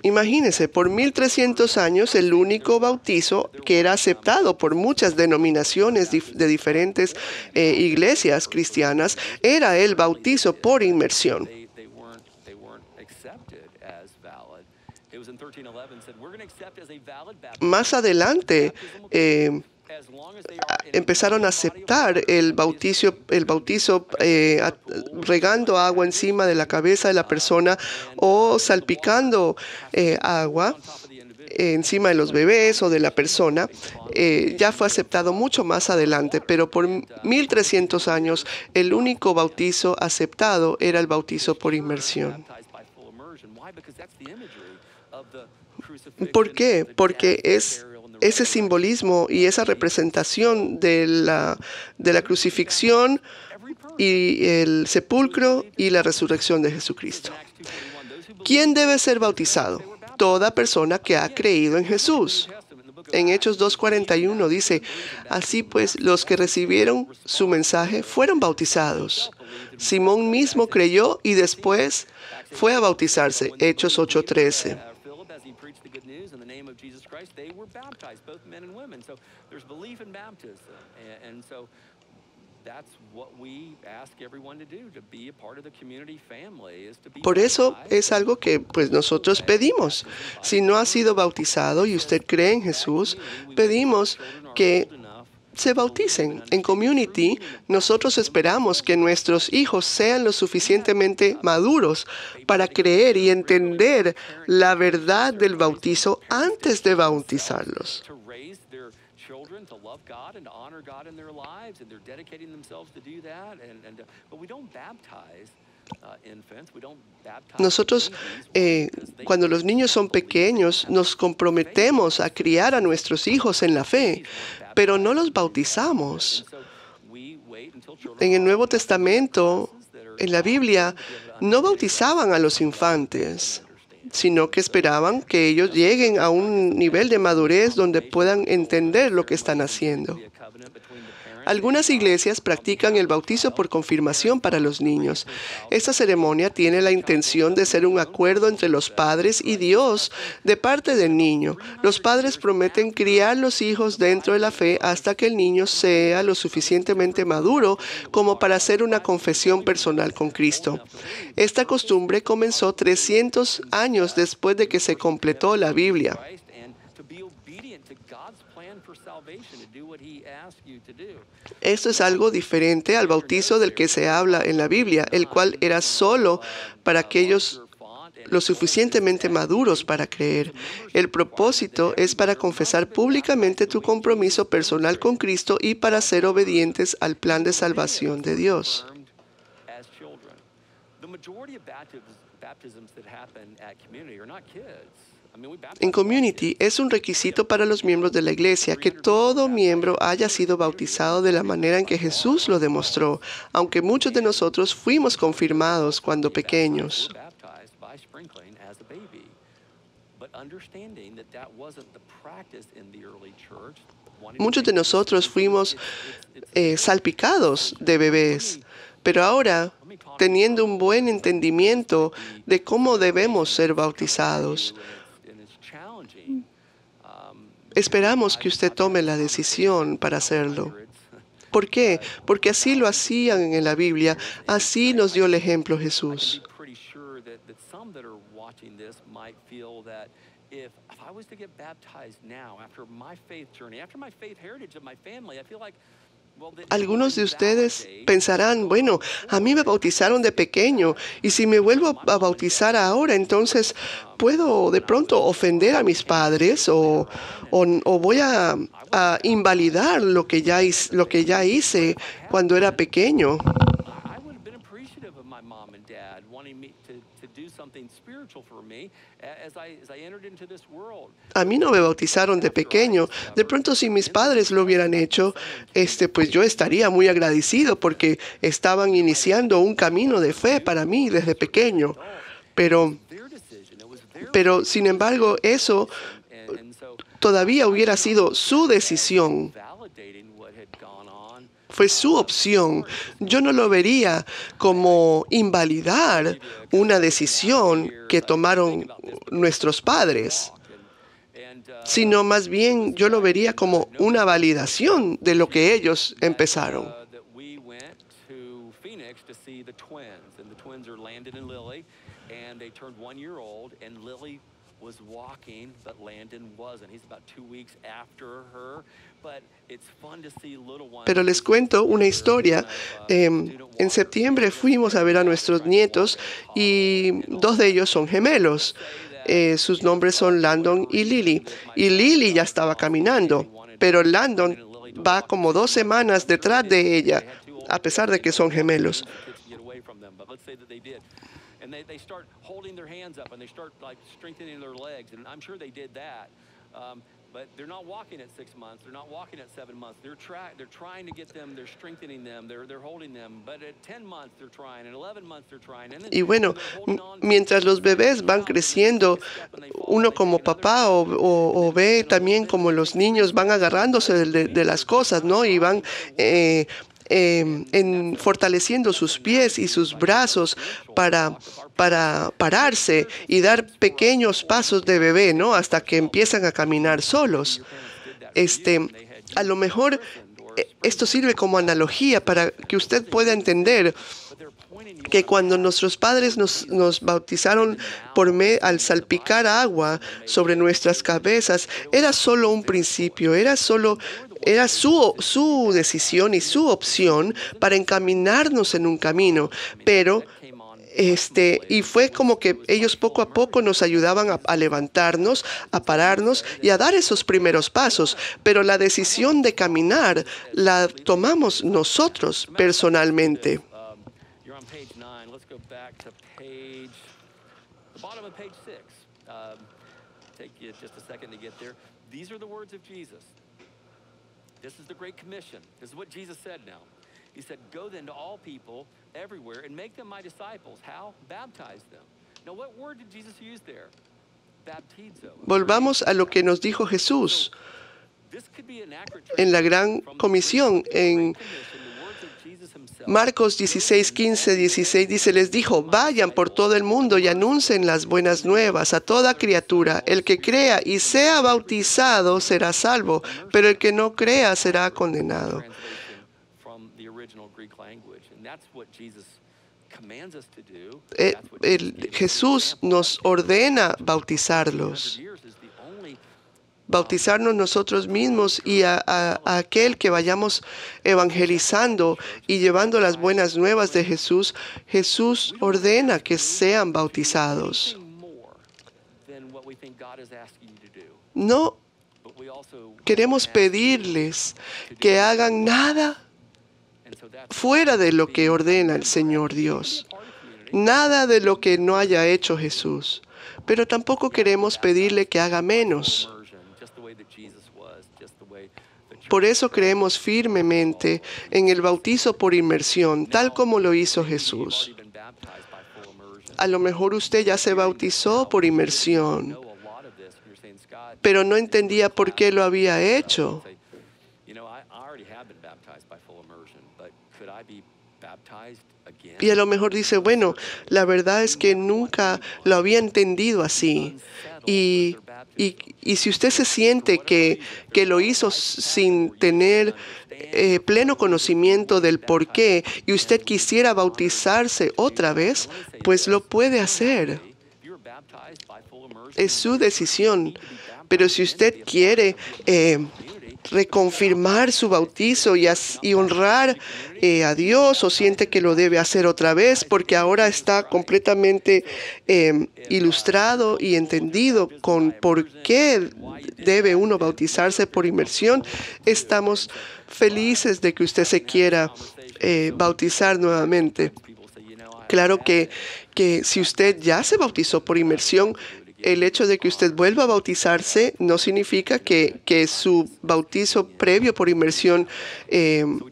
Imagínense, por 1300 años el único bautizo que era aceptado por muchas denominaciones de diferentes iglesias cristianas era el bautizo por inmersión. Más adelante empezaron a aceptar el bautizo regando agua encima de la cabeza de la persona o salpicando agua encima de los bebés o de la persona. Ya fue aceptado mucho más adelante, pero por 1300 años el único bautizo aceptado era el bautizo por inmersión. ¿Por qué? Porque es ese simbolismo y esa representación de la crucifixión y el sepulcro y la resurrección de Jesucristo. ¿Quién debe ser bautizado? Toda persona que ha creído en Jesús. En Hechos 2:41 dice, así pues, los que recibieron su mensaje fueron bautizados. Simón mismo creyó y después fue a bautizarse. Hechos 8:13. Por eso es algo que pues nosotros pedimos. Si no ha sido bautizado y usted cree en Jesús, pedimos que se bauticen. En Community, nosotros esperamos que nuestros hijos sean lo suficientemente maduros para creer y entender la verdad del bautizo antes de bautizarlos. Nosotros, cuando los niños son pequeños, nos comprometemos a criar a nuestros hijos en la fe, pero no los bautizamos. En el Nuevo Testamento, en la Biblia, no bautizaban a los infantes, sino que esperaban que ellos lleguen a un nivel de madurez donde puedan entender lo que están haciendo. Algunas iglesias practican el bautizo por confirmación para los niños. Esta ceremonia tiene la intención de ser un acuerdo entre los padres y Dios de parte del niño. Los padres prometen criar los hijos dentro de la fe hasta que el niño sea lo suficientemente maduro como para hacer una confesión personal con Cristo. Esta costumbre comenzó 300 años después de que se completó la Biblia. Esto es algo diferente al bautizo del que se habla en la Biblia, el cual era solo para aquellos lo suficientemente maduros para creer. El propósito es para confesar públicamente tu compromiso personal con Cristo y para ser obedientes al plan de salvación de Dios. En Community es un requisito para los miembros de la iglesia que todo miembro haya sido bautizado de la manera en que Jesús lo demostró, aunque muchos de nosotros fuimos confirmados cuando pequeños. Muchos de nosotros fuimos salpicados de bebés, pero ahora, teniendo un buen entendimiento de cómo debemos ser bautizados, esperamos que usted tome la decisión para hacerlo. ¿Por qué? Porque así lo hacían en la Biblia, así nos dio el ejemplo Jesús. Algunos de ustedes pensarán, bueno, a mí me bautizaron de pequeño y si me vuelvo a bautizar ahora, entonces puedo de pronto ofender a mis padres o voy a invalidar lo que ya hice cuando era pequeño. A mí no me bautizaron de pequeño. De pronto, si mis padres lo hubieran hecho, pues yo estaría muy agradecido porque estaban iniciando un camino de fe para mí desde pequeño. Pero sin embargo, eso todavía hubiera sido su decisión. Fue su opción. Yo no lo vería como invalidar una decisión que tomaron nuestros padres, sino más bien yo lo vería como una validación de lo que ellos empezaron. Was walking, but Landon wasn't. He's about 2 weeks after her, but it's fun to see little ones. Pero les cuento una historia. En septiembre fuimos a ver a nuestros nietos y 2 de ellos son gemelos. Sus nombres son Landon y Lily. Y Lily ya estaba caminando, pero Landon va como 2 semanas detrás de ella, a pesar de que son gemelos. And they start holding their hands up and they start like strengthening their legs, and I'm sure they did that. But they're not walking at 6 months. They're not walking at 7 months. They're trying to get them. They're strengthening them. They're holding them. But at 10 months they're trying. At 11 months they're trying. Y bueno, mientras los bebés van creciendo, uno como papá o ve también como los niños van agarrándose de las cosas, ¿no? Y van fortaleciendo sus pies y sus brazos para pararse y dar pequeños pasos de bebé, ¿no? Hasta que empiezan a caminar solos. A lo mejor esto sirve como analogía para que usted pueda entender que cuando nuestros padres nos bautizaron al salpicar agua sobre nuestras cabezas, era solo un principio, era su decisión y su opción para encaminarnos en un camino, pero y fue como que ellos poco a poco nos ayudaban a levantarnos, a pararnos y a dar esos primeros pasos, pero la decisión de caminar la tomamos nosotros personalmente. This is the Great Commission. This is what Jesus said now. He said, go then to all people everywhere and make them my disciples. How? Baptize them. Now, what word did Jesus use there? Baptizo. Volvamos a lo que nos dijo Jesús. en la Gran Comisión. En Marcos 16:15-16 dice, les dijo, vayan por todo el mundo y anuncien las buenas nuevas a toda criatura. El que crea y sea bautizado será salvo, pero el que no crea será condenado. Jesús nos ordena bautizarlos. Bautizarnos nosotros mismos y a aquel que vayamos evangelizando y llevando las buenas nuevas de Jesús. Jesús ordena que sean bautizados. No queremos pedirles que hagan nada fuera de lo que ordena el Señor Dios. Nada de lo que no haya hecho Jesús. Pero tampoco queremos pedirle que haga menos. Por eso creemos firmemente en el bautizo por inmersión, tal como lo hizo Jesús. A lo mejor usted ya se bautizó por inmersión, pero no entendía por qué lo había hecho. Y a lo mejor dice, bueno, la verdad es que nunca lo había entendido así. Y si usted se siente que lo hizo sin tener pleno conocimiento del por qué y usted quisiera bautizarse otra vez, pues lo puede hacer. Es su decisión. Pero si usted quiere reconfirmar su bautizo y honrar a Dios, o siente que lo debe hacer otra vez porque ahora está completamente ilustrado y entendido con por qué debe uno bautizarse por inmersión, estamos felices de que usted se quiera bautizar nuevamente. Claro que si usted ya se bautizó por inmersión, el hecho de que usted vuelva a bautizarse no significa que su bautizo previo por inmersión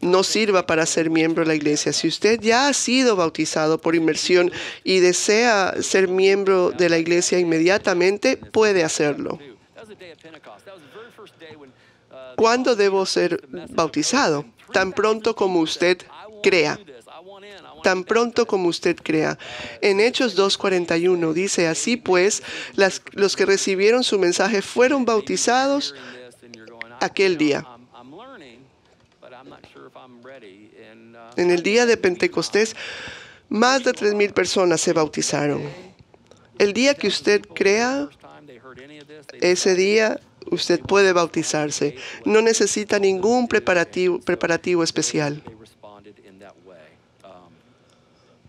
no sirva para ser miembro de la iglesia. Si usted ya ha sido bautizado por inmersión y desea ser miembro de la iglesia inmediatamente, puede hacerlo. ¿Cuándo debo ser bautizado? Tan pronto como usted crea. Tan pronto como usted crea. En Hechos 2:41 dice, así pues, los que recibieron su mensaje fueron bautizados aquel día. En el día de Pentecostés, más de 3,000 personas se bautizaron. El día que usted crea, ese día usted puede bautizarse. No necesita ningún preparativo especial.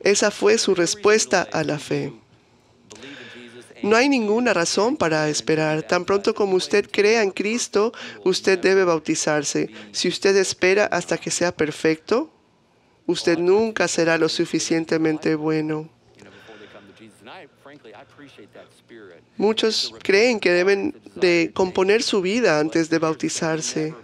Esa fue su respuesta a la fe. No hay ninguna razón para esperar. Tan pronto como usted crea en Cristo, usted debe bautizarse. Si usted espera hasta que sea perfecto, usted nunca será lo suficientemente bueno. Muchos creen que deben de componer su vida antes de bautizarse.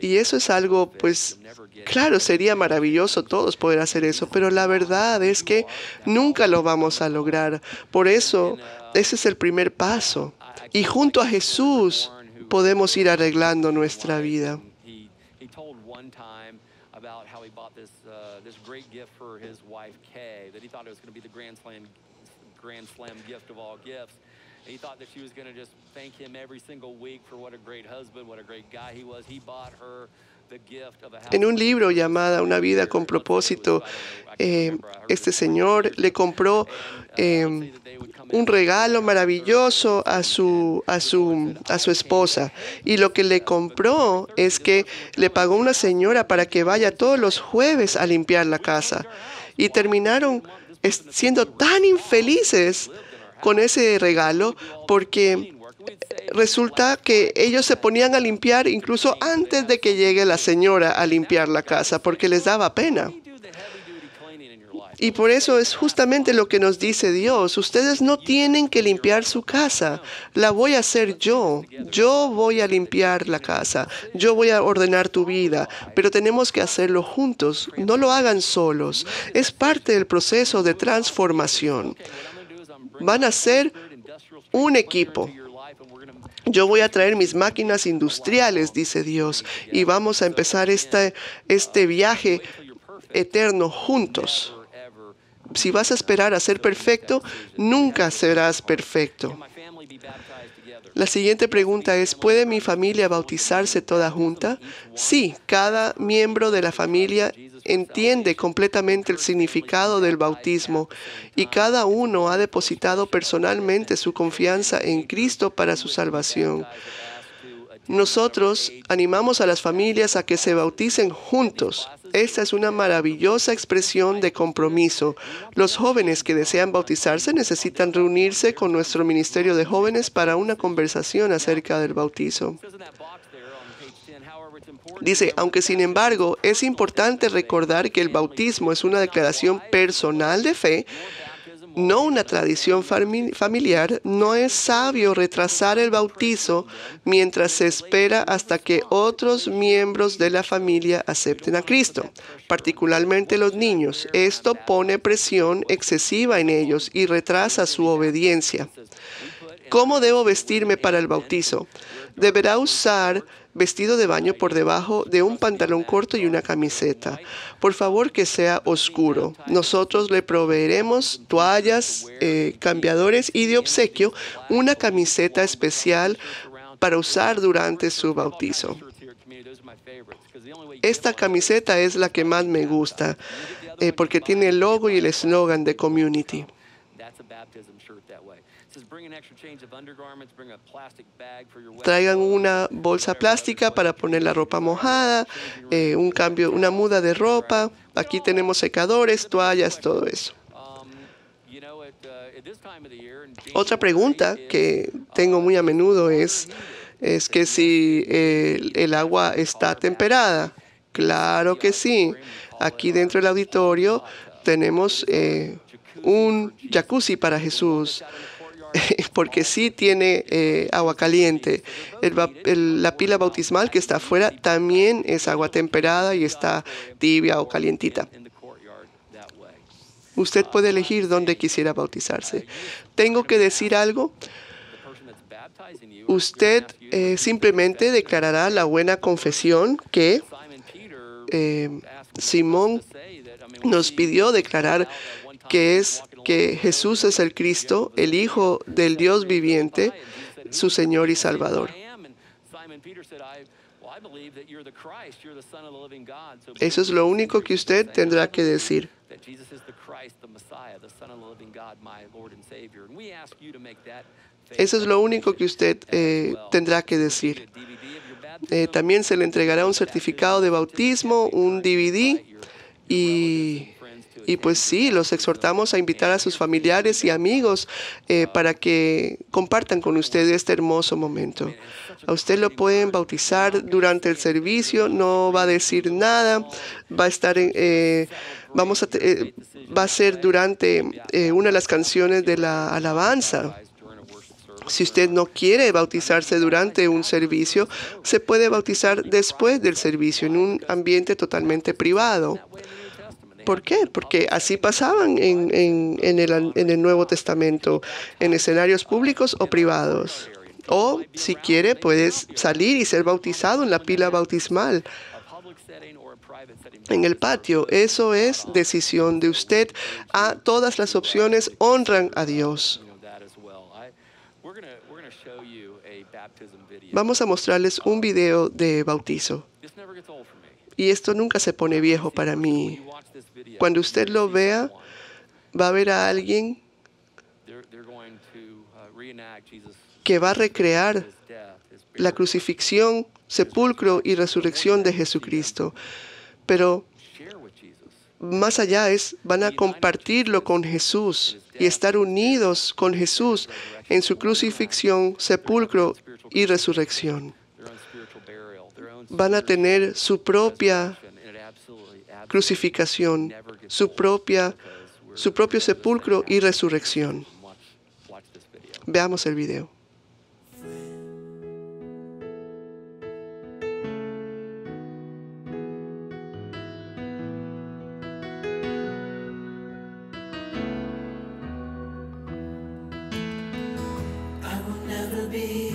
Y eso es algo, pues, claro, sería maravilloso todos poder hacer eso, pero la verdad es que nunca lo vamos a lograr. Por eso, ese es el primer paso. Y junto a Jesús podemos ir arreglando nuestra vida. He thought that she was going to just thank him every single week for what a great husband, what a great guy he was. He bought her the gift of a house. En un libro llamado Una vida con propósito, este señor le compró un regalo maravilloso a su esposa. Y lo que le compró es que le pagó una señora para que vaya todos los jueves a limpiar la casa. Y terminaron siendo tan infelices con ese regalo, porque resulta que ellos se ponían a limpiar incluso antes de que llegue la señora a limpiar la casa, porque les daba pena. Y por eso es justamente lo que nos dice Dios. Ustedes no tienen que limpiar su casa. La voy a hacer yo. Yo voy a limpiar la casa. Yo voy a ordenar tu vida. Pero tenemos que hacerlo juntos. No lo hagan solos. Es parte del proceso de transformación. Van a ser un equipo. Yo voy a traer mis máquinas industriales, dice Dios, y vamos a empezar este viaje eterno juntos. Si vas a esperar a ser perfecto, nunca serás perfecto. La siguiente pregunta es, ¿puede mi familia bautizarse toda junta? Sí, cada miembro de la familia entiende completamente el significado del bautismo y cada uno ha depositado personalmente su confianza en Cristo para su salvación. Nosotros animamos a las familias a que se bauticen juntos. Esta es una maravillosa expresión de compromiso. Los jóvenes que desean bautizarse necesitan reunirse con nuestro Ministerio de Jóvenes para una conversación acerca del bautizo. Dice, aunque sin embargo es importante recordar que el bautismo es una declaración personal de fe, no una tradición familiar, no es sabio retrasar el bautizo mientras se espera hasta que otros miembros de la familia acepten a Cristo, particularmente los niños. Esto pone presión excesiva en ellos y retrasa su obediencia. ¿Cómo debo vestirme para el bautizo? Deberá usar vestido de baño por debajo de un pantalón corto y una camiseta. Por favor, que sea oscuro. Nosotros le proveeremos toallas, cambiadores y de obsequio una camiseta especial para usar durante su bautizo. Esta camiseta es la que más me gusta porque tiene el logo y el eslogan de Community. Traigan una bolsa plástica para poner la ropa mojada, una muda de ropa. Aquí tenemos secadores, toallas, todo eso. Otra pregunta que tengo muy a menudo es que si el agua está temperada. Claro que sí. Aquí dentro del auditorio tenemos un jacuzzi para Jesús. Porque sí tiene agua caliente. La pila bautismal que está afuera también es agua temperada y está tibia o calientita. Usted puede elegir dónde quisiera bautizarse. ¿Tengo que decir algo? Usted simplemente declarará la buena confesión que Simón nos pidió declarar, que es que Jesús es el Cristo, el Hijo del Dios viviente, su Señor y Salvador. Eso es lo único que usted tendrá que decir. Eso es lo único que usted tendrá que decir. También se le entregará un certificado de bautismo, un DVD y pues sí, los exhortamos a invitar a sus familiares y amigos para que compartan con usted este hermoso momento. A usted lo pueden bautizar durante el servicio, no va a decir nada, va a estar va a ser durante una de las canciones de la alabanza. Si usted no quiere bautizarse durante un servicio, se puede bautizar después del servicio en un ambiente totalmente privado. ¿Por qué? Porque así pasaban en el Nuevo Testamento, en escenarios públicos o privados. O, si quiere, puedes salir y ser bautizado en la pila bautismal, en el patio. Eso es decisión de usted. Todas las opciones honran a Dios. Vamos a mostrarles un video de bautizo. Y esto nunca se pone viejo para mí. Cuando usted lo vea, va a ver a alguien que va a recrear la crucifixión, sepulcro y resurrección de Jesucristo. Pero más allá van a compartirlo con Jesús y estar unidos con Jesús en su crucifixión, sepulcro y resurrección. Van a tener su propia crucificación, su propio sepulcro y resurrección. Veamos el video. I will never be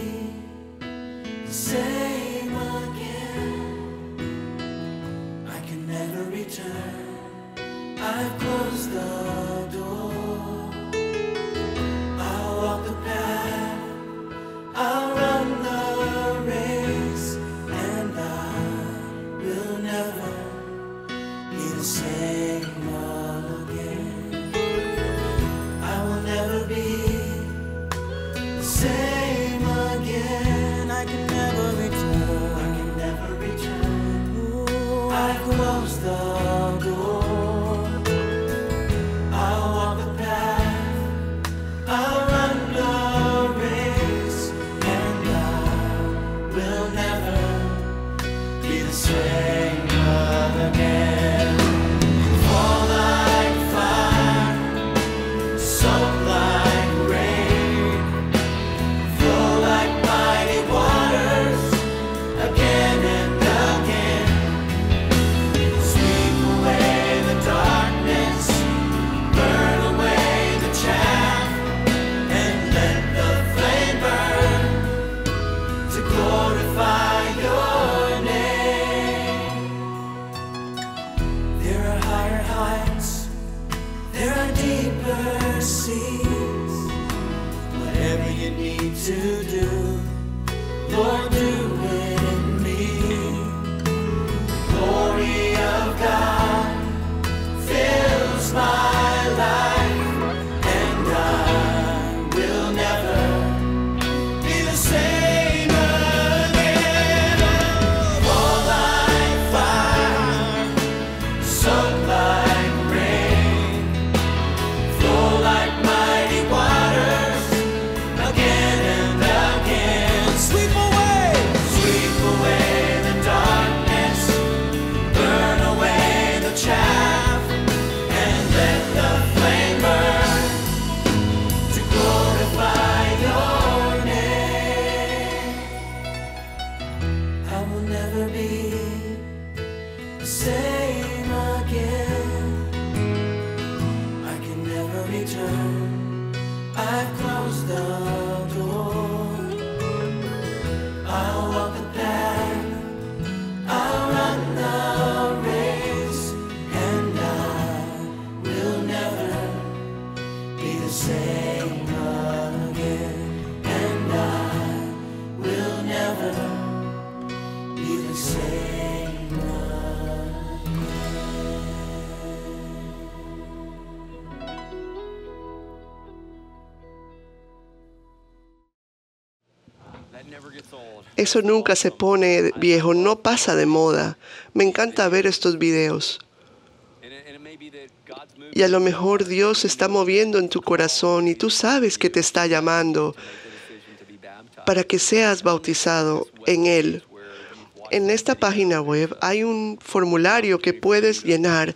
same again. Fall like fire, soak like rain, flow like mighty waters, again and again. Sweep away the darkness, burn away the chaff, and let the flame burn to glorify your name. There are higher heights, there are deeper seas. Whatever you need to do, Lord, do it in me. The glory of God fills my life, and I will never be the same again. Fall like fire, soak like rain, flow like mighty waters, again and again. Sweep away the darkness, burn away the chaff, and let the flame burn to glorify your name. I will never be the same again. I can never return. I've closed the door. I'll walk the path, I'll run the race, and I will never be the same again. And I will never be the same again. That never gets old. Eso nunca se pone viejo, no pasa de moda. Me encanta ver estos videos. And it may be that God's moving Y a lo mejor Dios está moviendo en tu corazón y tú sabes que te está llamando to make the decision to be baptized. para que seas bautizado en Él. En esta página web hay un formulario que puedes llenar,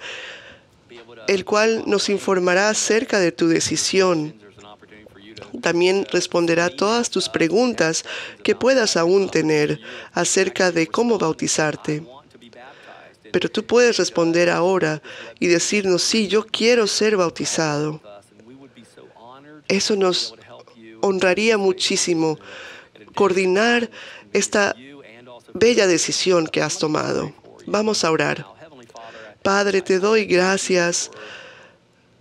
el cual nos informará acerca de tu decisión. There's an opportunity for you to También responderá todas tus preguntas que puedas aún tener acerca de cómo bautizarte. want to be baptized. Pero tú puedes responder ahora y decirnos, sí, yo quiero ser bautizado. And we would be so honored Eso nos to help you honraría muchísimo coordinar esta and also bella decisión que has tomado. Vamos a orar. now. Heavenly Father, Padre, te doy gracias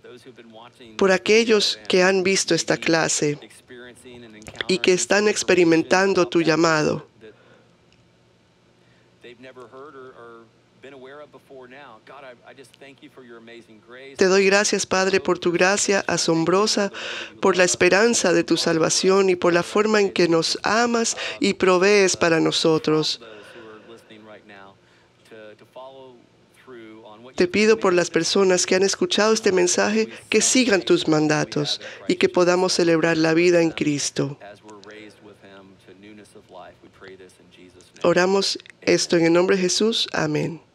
those who've been watching por aquellos que han visto esta clase experiencing and y que están experimentando tu llamado. that they've never heard or been aware of before now. God, I just thank you for your amazing grace. Te doy gracias, Padre, por tu gracia asombrosa, por la esperanza de tu salvación y por la forma en que nos amas y provees para nosotros. Those who are listening right now to follow through on what Te you've pido por commanded las personas que han escuchado este mensaje que sigan tus mandatos y que podamos celebrar la vida en Cristo. as we're raised with him to newness of life. We pray this in Jesus' name. Oramos esto en el nombre de Jesús. Amén.